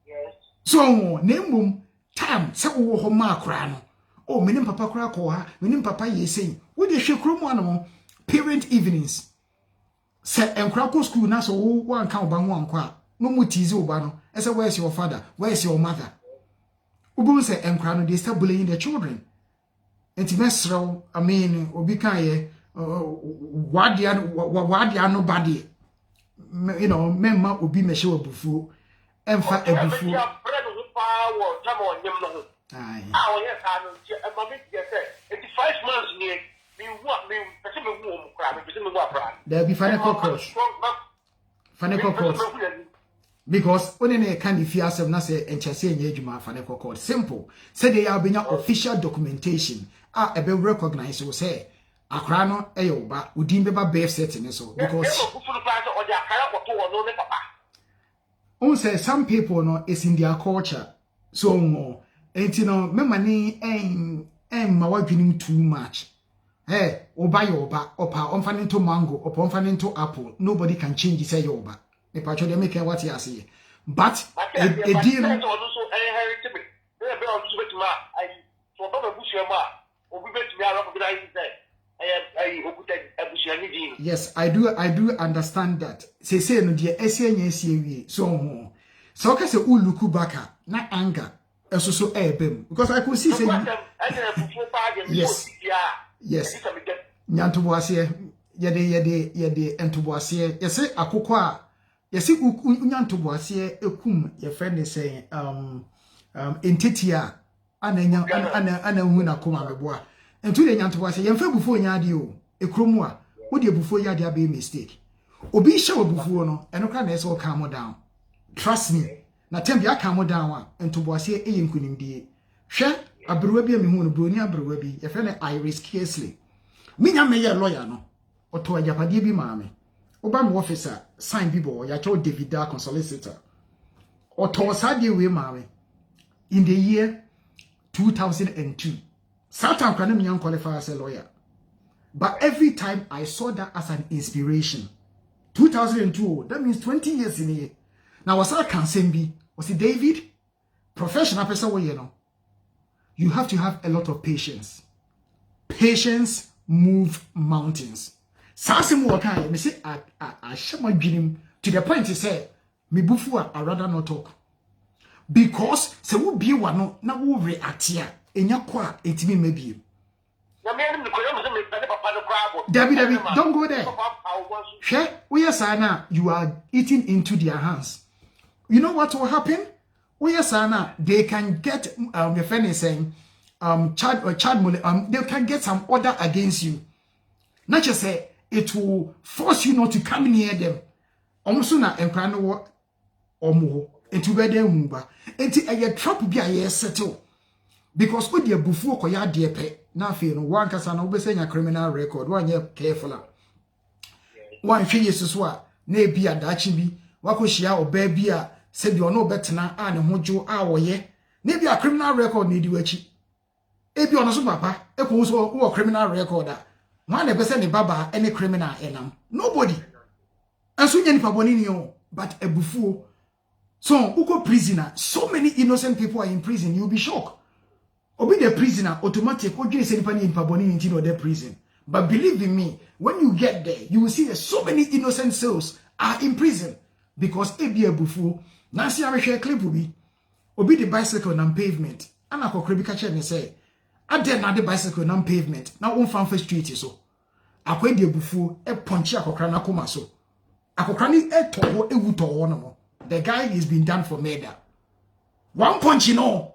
Yes. So, name time, so ho ma crano. Oh, meaning papa crack or her, meaning papa ye saying, would you show chromo parent evenings? Set and crackle school now, so one count by one qua. No more tizo bano. I said, where's your father? Where's your mother? Ubu say and crano, they start bullying their children. And Timestro, I mean, Obikaye, Wadian nobody. You know, memma will be measure bufu, and for a bufu. Aye. Oh, yes, I know. And my big get 85 months near me. What me? There'll be funny cockroach. Funny cockroach. Because when they can't if you ask them, say, and Chassis and Yajuma, funny cockroach. Simple. Say they are being official documentation. A be recognized, will say. Akrano eyoba udimbe birth setting so because on say some people no is in their culture so no enti no memani ma wadwenim too much oba yoba opa onfa into mango opa onfa into apple nobody can change say yoba me pacho dey make what you say but a deal also inheritable be on to betuma I so do bushema obi betumi ara recognize say yes, I do understand that. Say no dear SNSCV so so okay say uluku baka na anger so ebem because I could see say yes nyantoboase yede entoboase yese akoko a yese nyantoboase ekum ye friend say entity a ana hu na koma beboa entu de nyantoboase yemfa bufo nyaade o ekromu a wo de bufo yaade abe mistake obi hye obufuo no eno kra na ese o calm down trust me na tembi aka calm down a entoboase eyenkunimdie hwe abruwa bi me hu no broni abruwa bi ye friend Iris Kesley minya me ye lawyer no oto ajapade bi maame oba no officer sign bi bo ya cho David Dark solicitor oto sade we maame in the year 2002 Satan can me qualify as a lawyer. But every time I saw that as an inspiration. 2002, that means 20 years in a year. Now was I can be was it David? Professional person you know. You have to have a lot of patience. Patience move mountains. Sasim waka me say I share my dream to the point to say me bufu I rather not talk. Because se wo bie wa no na wo react here. Enya kwa etimi mabie. David, don't go there. She, you are eating into their hands. You know what will happen? They can get your friend is saying they can get some order against you. Not just say it will force you not to come near them. Almost na enkrano omo into where they move. Enti a trap be a settle. Because what dear bufu ko ya de pe na fe no wan kasa na obesenya criminal record wan ye careful wan hwe yesu so a na e bia daachi bi wakohia oba bia said you are no better now and hojo awo ye maybe a criminal record need you echi ebi ono so papa e ko so wo criminal record a one be say ne baba any criminal enam nobody anso nya nipa boni ni o but ebufuo so uko prisoner so many innocent people are in prison you'll be shocked obi the prisoner automatic odwe say nipa ni nipa boni ni nti no the prison but believe in me when you get there you will see that so many innocent souls are in prison because ebi ebufuo na si ahwe clip bi obi the bicycle na pavement ana kokre bi ka che ne say ade na the bicycle na pavement na on fan street so akwa di ebufuo e ponchi akokra na koma so akokra ni e towo ewu towo no the guy is been done for murder one punch no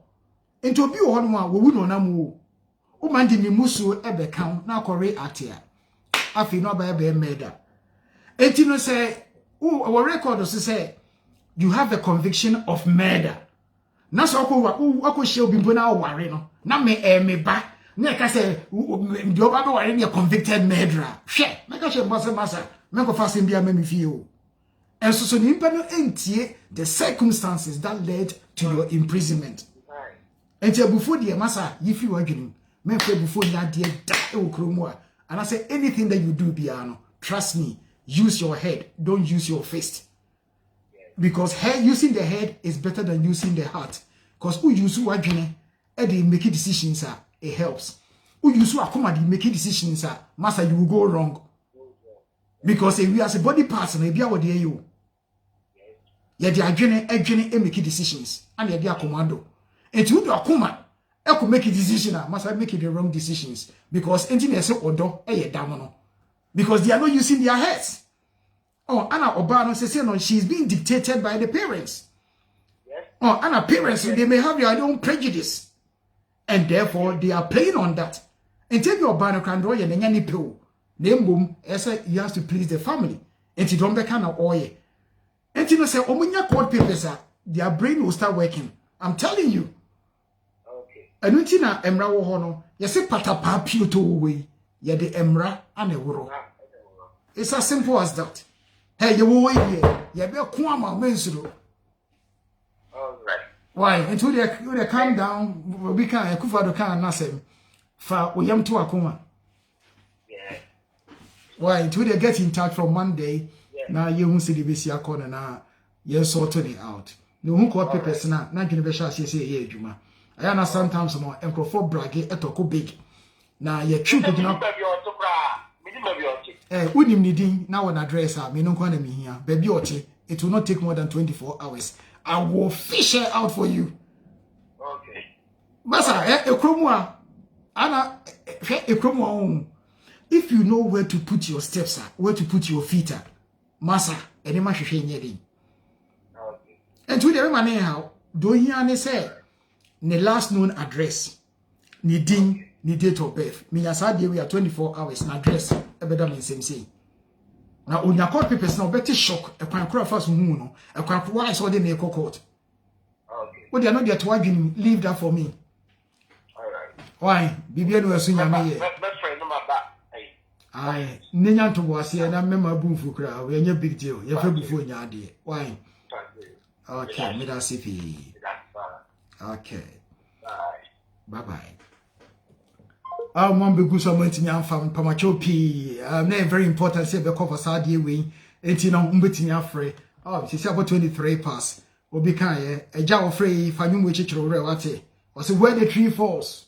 into obi wo no a wo no na mu o man di ni musu e be kan na akore atia afi no ba be murder enti no say our record say you have a conviction of murder na so ko she obi mpo na ware no na me ba na ka say do ba be ware na convicted murderer hwe me ka she masa me ko fasin bia me fie o enso so ni mpa no entie the circumstances that led to your imprisonment enti abufo de masa yifi wadwenu me fa abufo ya de da e okromu a and I say anything that you do biano trust me use your head don't use your fist because using the head is better than using the heart because who use wadwene e dey make decisions it helps who use akoma dey make decisions masa you will go wrong because if we as a body part na bia wode you ye dey adwene e make decisions and ye dey commando and you do akoma e ko make decision masa make the wrong decisions because engineer say odo e ye dam no because they are not using their heads. Oh, Anna Obano says, no, she's being dictated by the parents. Yes. Oh, Anna parents, they may have their own prejudice. And therefore, they are playing on that. And tell your Obano can draw your nanny pill. Name boom, he has to please the family. And you don't be kind of oil. And you say, oh, when your court papers their brain will start working. I'm telling you. Okay. And when you know, Emra Wohono, you say, Patapa Pio to away. You're the Emra and a Wuro. It's as simple as that. Hey, you will here. You be a Kwama Mensuru. All right. Why? Until they calm down, we can't Kufa the can Nasem. For we am to Akuma. Yeah. Why? Until they get in touch from Monday, now you won't see the BC corner now. You're sorting it out. No one call papers now. Not universal say, yeah, Juma. I understand sometimes more and for braggy at Oko big. Now you're true. Unim nidin now an address me no kwana me here baby oche it will not take more than 24 hours I will fish it out for you. Okay. Masa ekromu a ana ekromu if you know where to put your steps where to put your feet masa ene ma hwehwe nye din. Okay. And to the man how do here ne say ne last known address ni din ni date of birth me yasa dey we are 24 hours na address ebeda me same say na onya court papers na obeti shock e kwan kura fast hu no e kwan why so dey na court. Okay. What they are not there to argue leave that for me. All right. Why bibia no asu nyame ye best friend no ma ba ai nenya to boase na mema bunfu kura we nya big deal ye fa bufu nya ade why okay me da CP okay bye bye. One big good someone to me from Pamachopi. Name very important. Say the cover Saudi way. Ain't you know umbetinya free. Oh, she's about 23 pass. Obi kan a jaw free. Fanyum which it will wate. Was where the tree falls.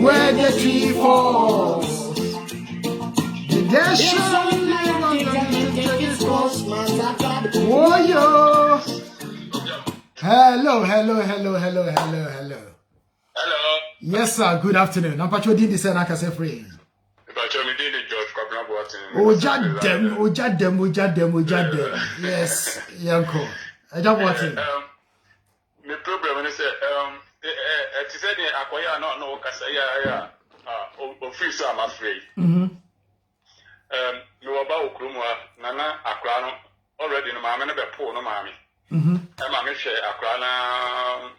Where the tree falls, the dash oh yo. Hello. Hello. Yes, sir. Good afternoon. I'm Pacho Didi Senaka free. Ojadem. Yes, Yanko. I just want it. The problem is it is said akwaya no kasa ya office I'm afraid. Me waba okrumwa nana akra no already no maame no be pull no maame. Maame hwe akra na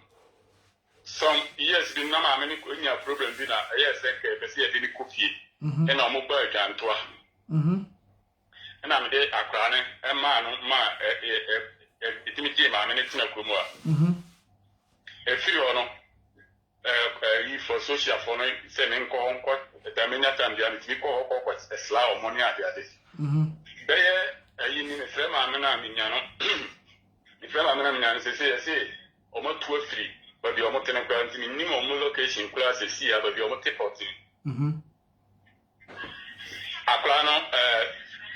some years bi na maame ni nya problem bi na yes nke be se ye ni kofie. E na mo ba adwantoa. Na me de akra ne ma no ma itimi die maame ne tina krumwa. Efiri ono yi for social for no se me nko determine time dia me ko esla o money ade. Beye yi ni me frɛ maame na me nya no. Me frɛ maame na me nya no se o mo tu afiri ba bi o mo tene kwa nti ni mo location class se ya ba bi o mo take out. Akra no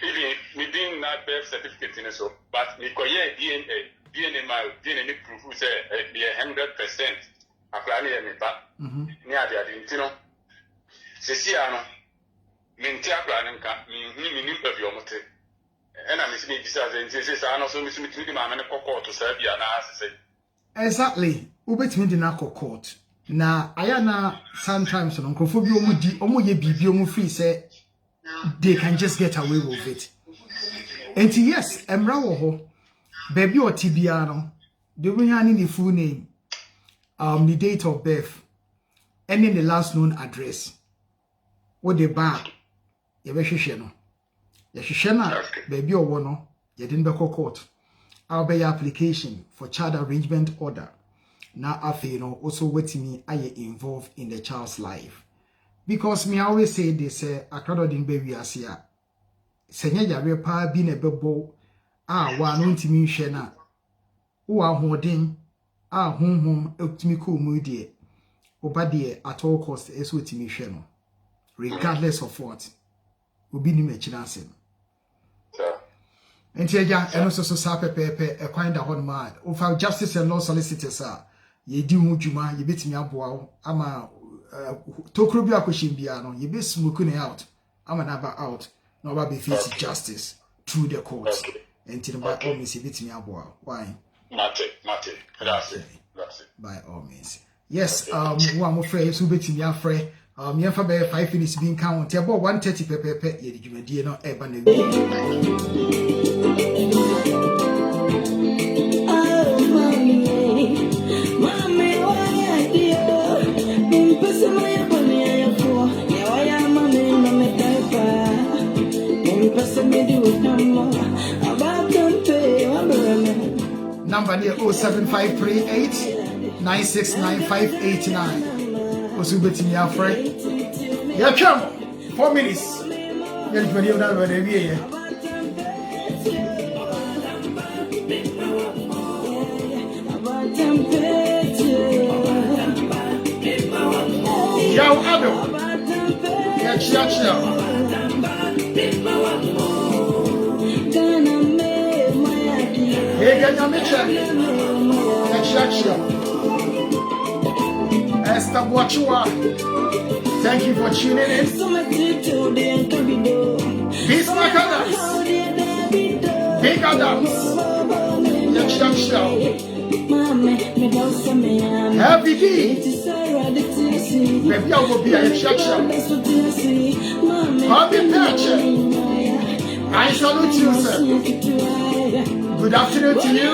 even me din na birth certificate in so but me ko ye DNA my DNA ni proof say be 100% akra ni me ba ni ade nti no se ya no me nti akra ni nka me ni ba bi o mo te ena me si me bisa ze nti se sa no so me si di ma me ne kokko to sa bia na asese exactly ubetimi di na court na aya na sometimes no nkofo bi omu ye bibi omu free say they can just get away with it. And yes, emra wo ho baby or tibia no they will need the full name, the date of birth, and then the last known address. What they back, you be hwehwe no. You hwehwe na baby or no, you didn't be court. I'll be your application for child arrangement order. Now afi no also waiting me involved in the child's life. Because me always say this, akado din baby asia. Senye yare pa bi ne bebo wa no ntimi hwe na. Wo ahoden honhom etimi ko mu die. Oba die at all cost eso etimi hwe no. Regardless of what. Obi ni mechira asem. Enti eja eno so sa pepepe e kwan da hon ma. Ofa justice and law solicitors ye di hu djuma ye betimi aboa ama tokro bi akoshim bia no ye be smoke ne out ama na ba out no ba be face justice through the courts enti by all means ye betimi aboa why mate that's it by all means yes wo am frɛ so betimi afrɛ ye fa be 5 minutes bi nka won te about 1:30 pepepe ye di dwumadie no e ba na number near 07538 969 Osubeti mi afre. Ya chamo 4 minutes. Ya video na ba de wie. Ya ado. Ya chia. Hey, Esther Boachua, thank you for tuning in. Bismarck Adams, Big Adams, Heavy D, maybe I will be a Yaksha. Bobby Patcher, I salute you, sir. Good afternoon to you.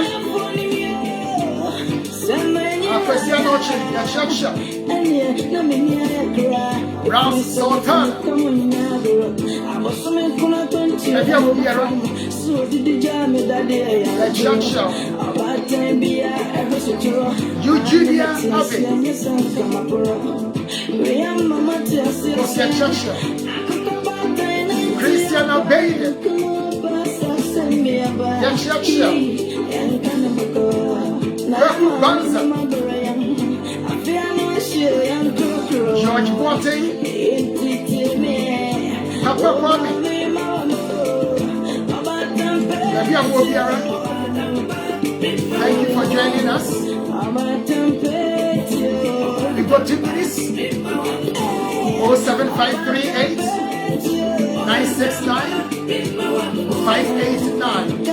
Brown Sultan. Eugenia Abbey. Christian Abbey. Banza. George Boateng, Papa Kwame, thank you for joining us. We got 2 minutes. 07538 969 589.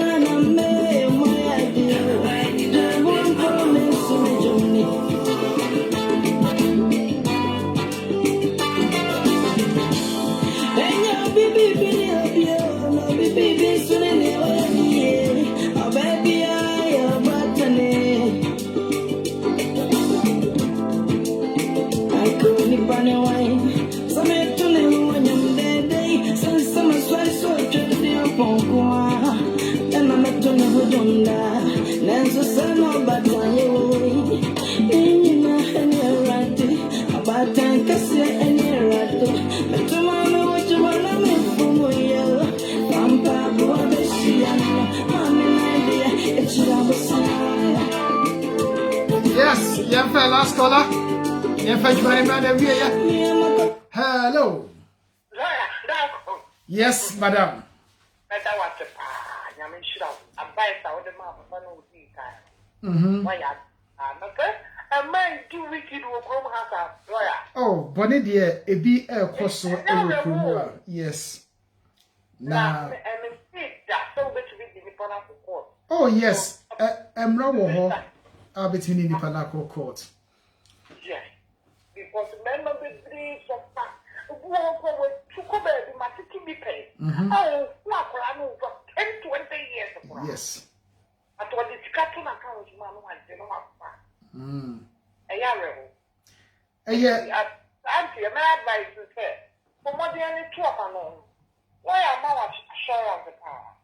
bunny wine. Some it to live when you're dead. Since some slice so to the punk. Then I'm not to never done that. Nan's a son of bad one. You know, and you're right. About time, cause you're and you're right. But tomorrow, what you want to make for you? Pampa, boy, the Shiana. Mommy, idea, it's your side. Yes, yeah, last caller. Yeah, hello. Yes, madam. Oh, Bonnie dear, a be a cost yes. Now, oh, yes, I'm wrong. I'll be in the Panaco court. Yes, because remember the dreams of to cover the Matiki pay. Oh, for 10 20 years. Yes. I told the cartoon account, man, I didn't know. A year. Auntie, my advice is here. For more than any 12 alone. Why am I sure of the power?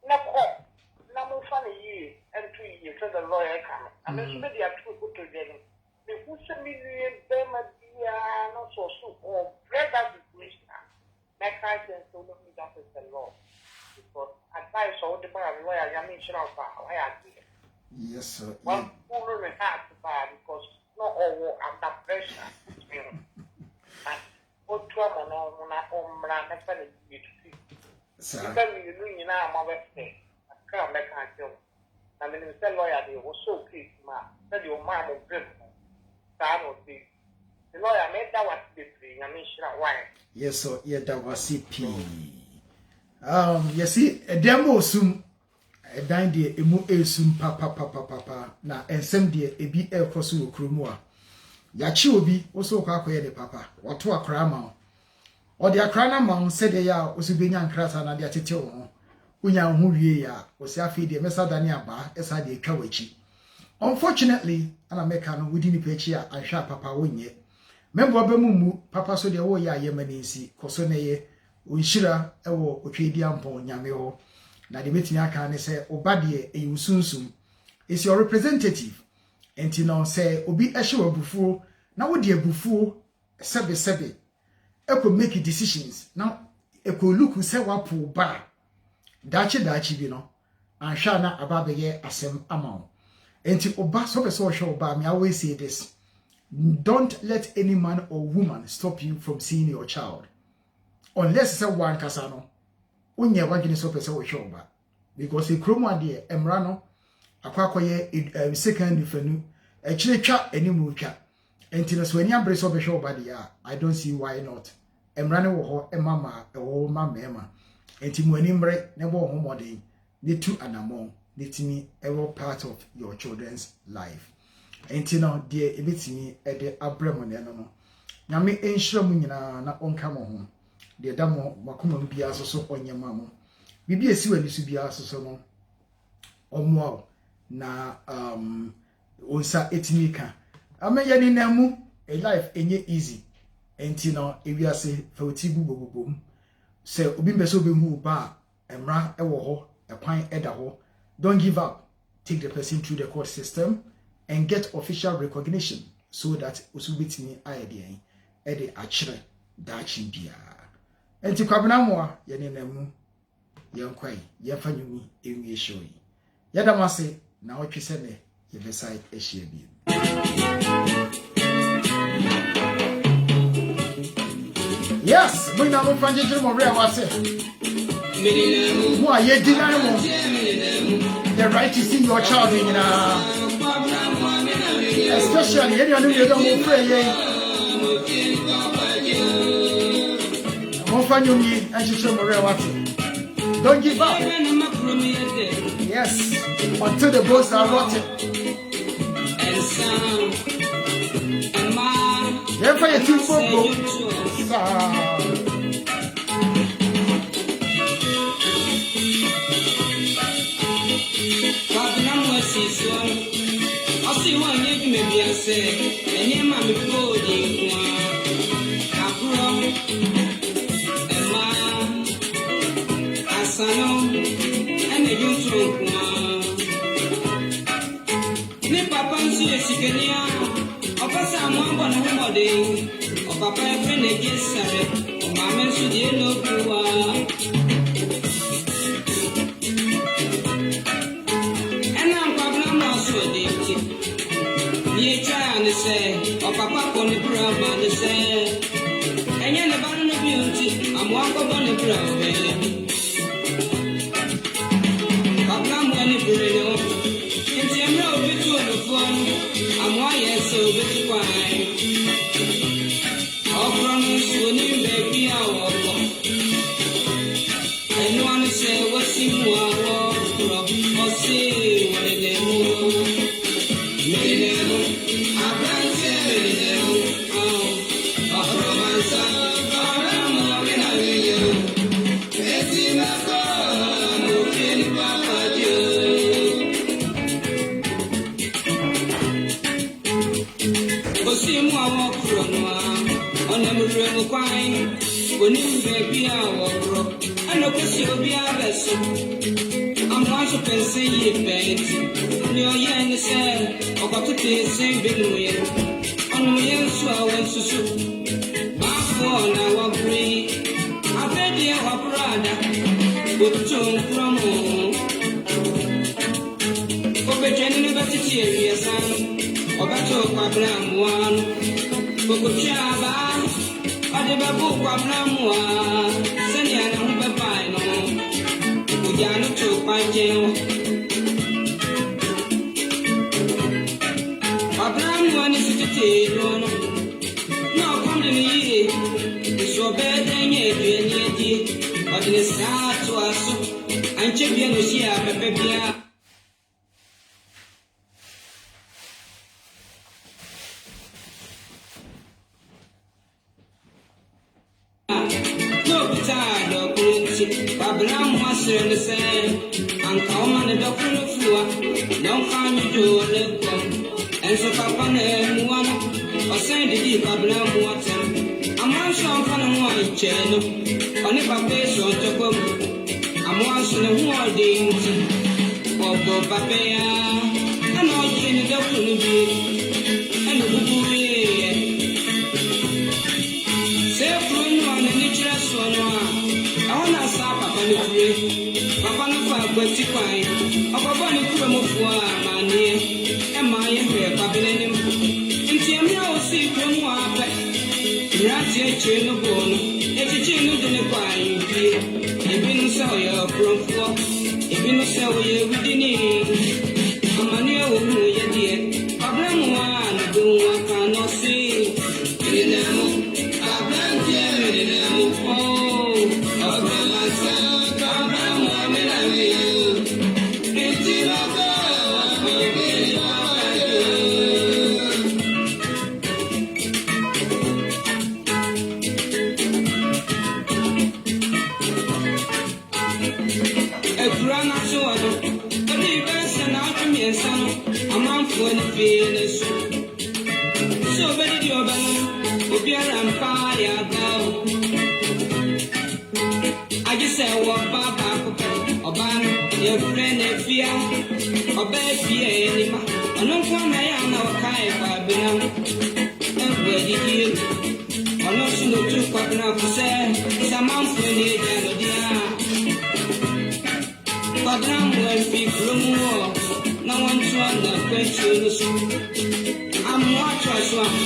No call. No funny year and 2 years to the lawyer come. I'm maybe I two good together. The who's a million them a dear, not so soup or bread as the commissioner. My cousin told me that is the law. Because advice all the bar lawyer, I mean, sure of why I did. Yes, sir. One fool and half to buy because not all under pressure. And what trouble on my own brand, I fell you to see. Sir. You know, my website. I can't I mean, the lawyer was so pleased, ma. Said your mom was good. The lawyer made that was the thing. I mean, sure, why? Yes, sir. Yeah, that was CP. You see, a demo soon. A dine dear, a mo soon, papa. Now, and some dear, a be air crossing crumua. Yachi will be also quack papa. What to a crama? Or the crana mount said they are also being young crass and the attitude. Unya huye ya osiafi de mesa dani aba esa de kawachi. Unfortunately, ana meka no wudi ni pechi a ahwa papa wonye. Membo abamumu papa so de wo ya yemanisi koso ne ye onhira ewo otwedi ampon nyame ho. Na de betini aka ne se obade e yusunsum is your representative. Enti no se obi ehwe wabufuo na wo de abufuo sebe eko make decisions. Now eko look se wapo ba dachi bi no anhwa na ababeye asem amao enti oba so person hwe oba me always say this: don't let any man or woman stop you from seeing your child unless say one kasa no onye wagini so person hwe oba, because e kromo ade emra no akwakoye second fanu echiretwa animu twa enti no so ani ambre so hwe oba de I don't see why not. Emra ne wo ho emama ewo mama enti mu animbre ne bo ho modern ne tu anamon ne timi ever part of your children's life. Enti no de ebetimi e de abramo ne no nyame enhira mu nyina na onka mo ho de da mo makoma bia so onyema mo bibi esi wani su bia so no omo na onsa etimi ka amenya ni namu a life enye easy. Enti no ewiase fawti bubobom se obi mbeso behu ba emra ewo ho ekwan eda ho. Don't give up. Take the person through the court system and get official recognition so that usubitini idea e de achire dachi bia. Enti kwabena moa ye ne namu ye nkwai ye fanyumi enwie shoyi yadamase na otwese ne ye beside ehia bi. Yes, we now move from the more real was it. Why you deny the right to see your child in especially anyone who don't pray. More fun you need and you show more real was it. Don't give up. Yes, until the boats are rotted. Therefore, you're too full. I see one, maybe I say, and your mammy, morning, or Papa friend against Sarah, or Mamma Sudino Pua. And I'm Papa Maso Dicty. Ye trying to say, or Papa on the program and say, and you're the bottom of beauty, I'm walking on the program. Papa money Bruno, and I'm no bit to the phone, I'm why so bit to wine. All promise winning baby, our and one say what's in one walk or say what they move. I can't say oh, romance, I'm walking out with you. It's in a car, moving Papa Joe. See more walk from one on the river pine. When you baby, our rock, and look at you be a vessel. I'm also pensing you paint. Your young say, or got to the same big way. On the young swell and so. Back for now, breathe. I bet you are brother, but two from home. For the university, yes, or better, Pabram one. Kukuchaba, Adiba Pabramwa, Sanya Pabino, Ujano to Pajeo. Pabram one is a tail, no commonly, it's your bed and yet, but in a start to us, and champion was here, Pepia. Babram was in the same, and come on the doctor of floor. Don't find you do a little, and so Papa and one or send the deep Babram water. I'm one song from one channel, on if I pay so to come. I'm once in a war day, or go Papaya, and all in the doctor will be, and the boo. Say, one and each one. I want to stop Papa no free. Papa no for Betty Quine. Papa no from of one year. And my hair, Pabelin. And Tiamia will see from one back. Ratty chain of bone. If you chain of the Quine, and been so your from four. If you know so you within it. I'm a near woman, dear. Pablo one, do one cannot see. So very your banner, Empire go. I just say what Papa or Ban, your friend if you or baby anima. I don't want my own kind of Babylon. And where did you? I know she looked too quick enough to say, it's a month when you Babylon will be from war. No one's one that questions. I'm watching us one.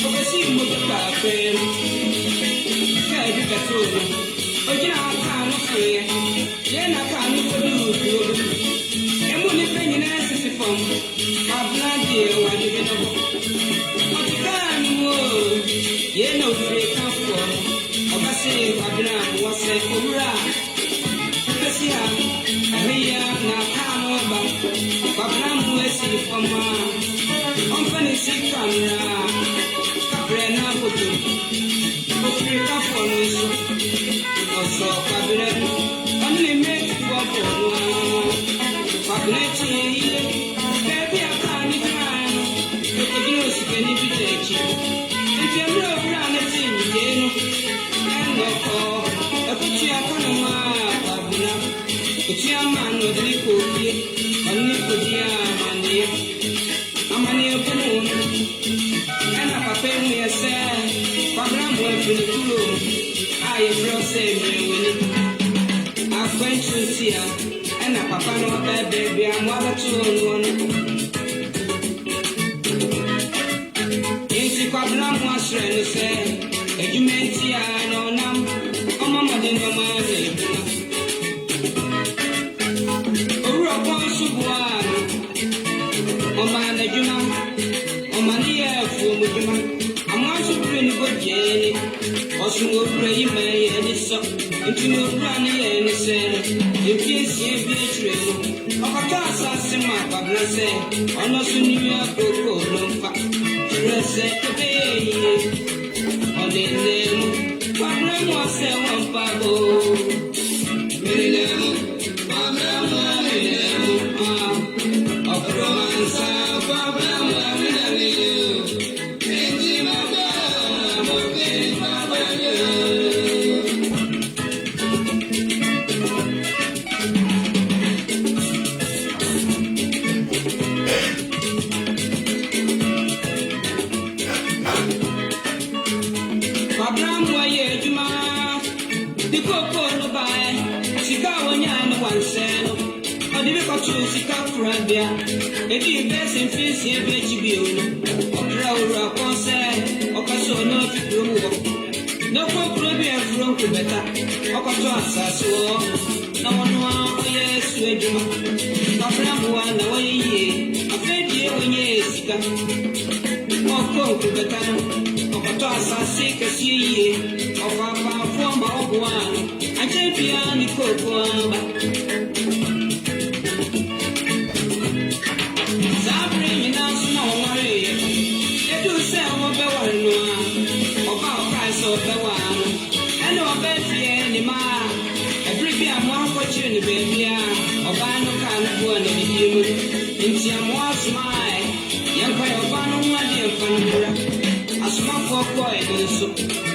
For the same with the cafe. Can't be the truth. But you know, I can't say, then I can't do it. And when you bring an answer from, I've not here when you get up. But you can't move. You know, they come from. I say, Babylon was a hurrah. Because here, I hear now, come over. Babylon was from I'm finishing camera. Cabrena put you. Africa for me. Also, Cabrena. Only make what you want. Cabrena, baby, I can't even. Look at you, can you be taking? If you're not running, and no call. I put you up on my Cabrena. Put your man with the cookie. Only put your money. I'm an open woman, and I pay me a went to the room. I am from Samuel. I went to see her, and a papa no baby, I'm one to one. In the Kablam was ready to say, and you may see I know now. Oh, Mamma didn't know my name. Oh, Rock on Subuan. Oh, man, you know, oh, man, yeah, for me. I'm also pretty good, Jenny. Also, no pray, may and it's up into no running and say, if you see a betrayal, of a toss, I say, my Pablo say, I'm not so New York, go, let's say, the baby, on the name, Pablo was a one Pablo. Of romance, Pablo. If you best in face here, bet you be on a crowd concert, or so no people. No problem from Quebec, or so no one, yes, with you. No problem, away, a fair year when yes, or Quebec, or sick as ye, or former one. I can't be on the cocoa.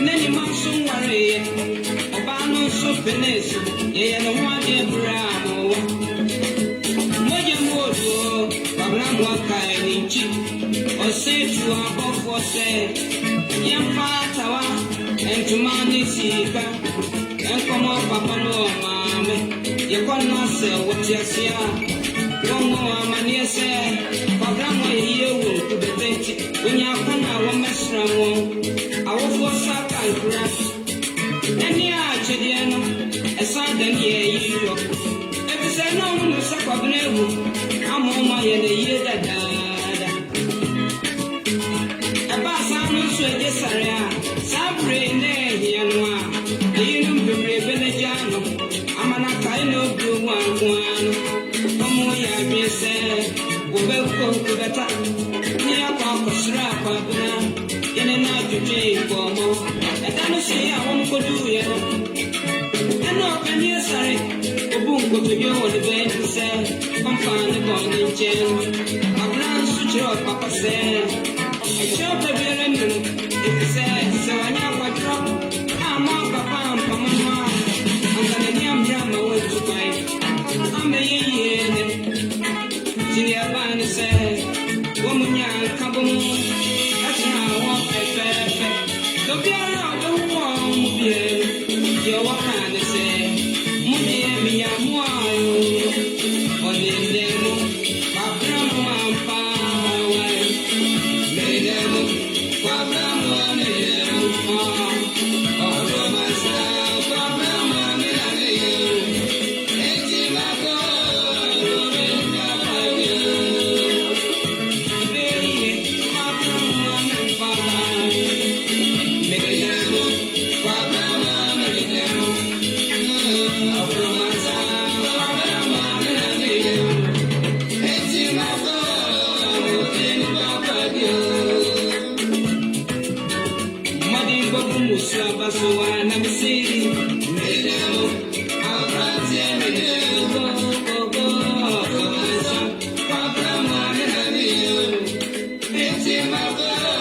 Many months on worry, Obano so finesse, yea, no one dear Bravo. Moja Mojo, Pablamwa Kaini Chip, or say to our book for say, Yam Patawa, and to Mani Sika, and come up Papa no Mamma, you call myself what you say. One more mania say, Pablamwa here will to the bench when you come out one mess. I will force out and crash. And yeah, Chidiano, a son than ye, you. If you say no, no, suck of never, I'm on my year that died. A bass, I'm not sure this area. Sabre, nay, and one. You know, be brave in the jano. I'm an kind of blue one. Come on, I may say, we'll go to the top. Near Papa Srapa. And I to take for more. And I say, I won't go do it. And no, and yes, sorry. A boom go to you on the bed to say, I'm fine, the bond in jail. My plans to your papa said, I shall be a remnant. If you say, so I never drop. I'm on papa and mama. I'm gonna name drama way to buy. I'm a year. See, the Abana said, woman, young, come don't be around the warm, you're what kind of say, Money, me, I'm wild. On the demo, my grandma, power. Made them, my grandma, all of myself, my grandma, it's my God, baby, my grandma, so I'm a city. Go,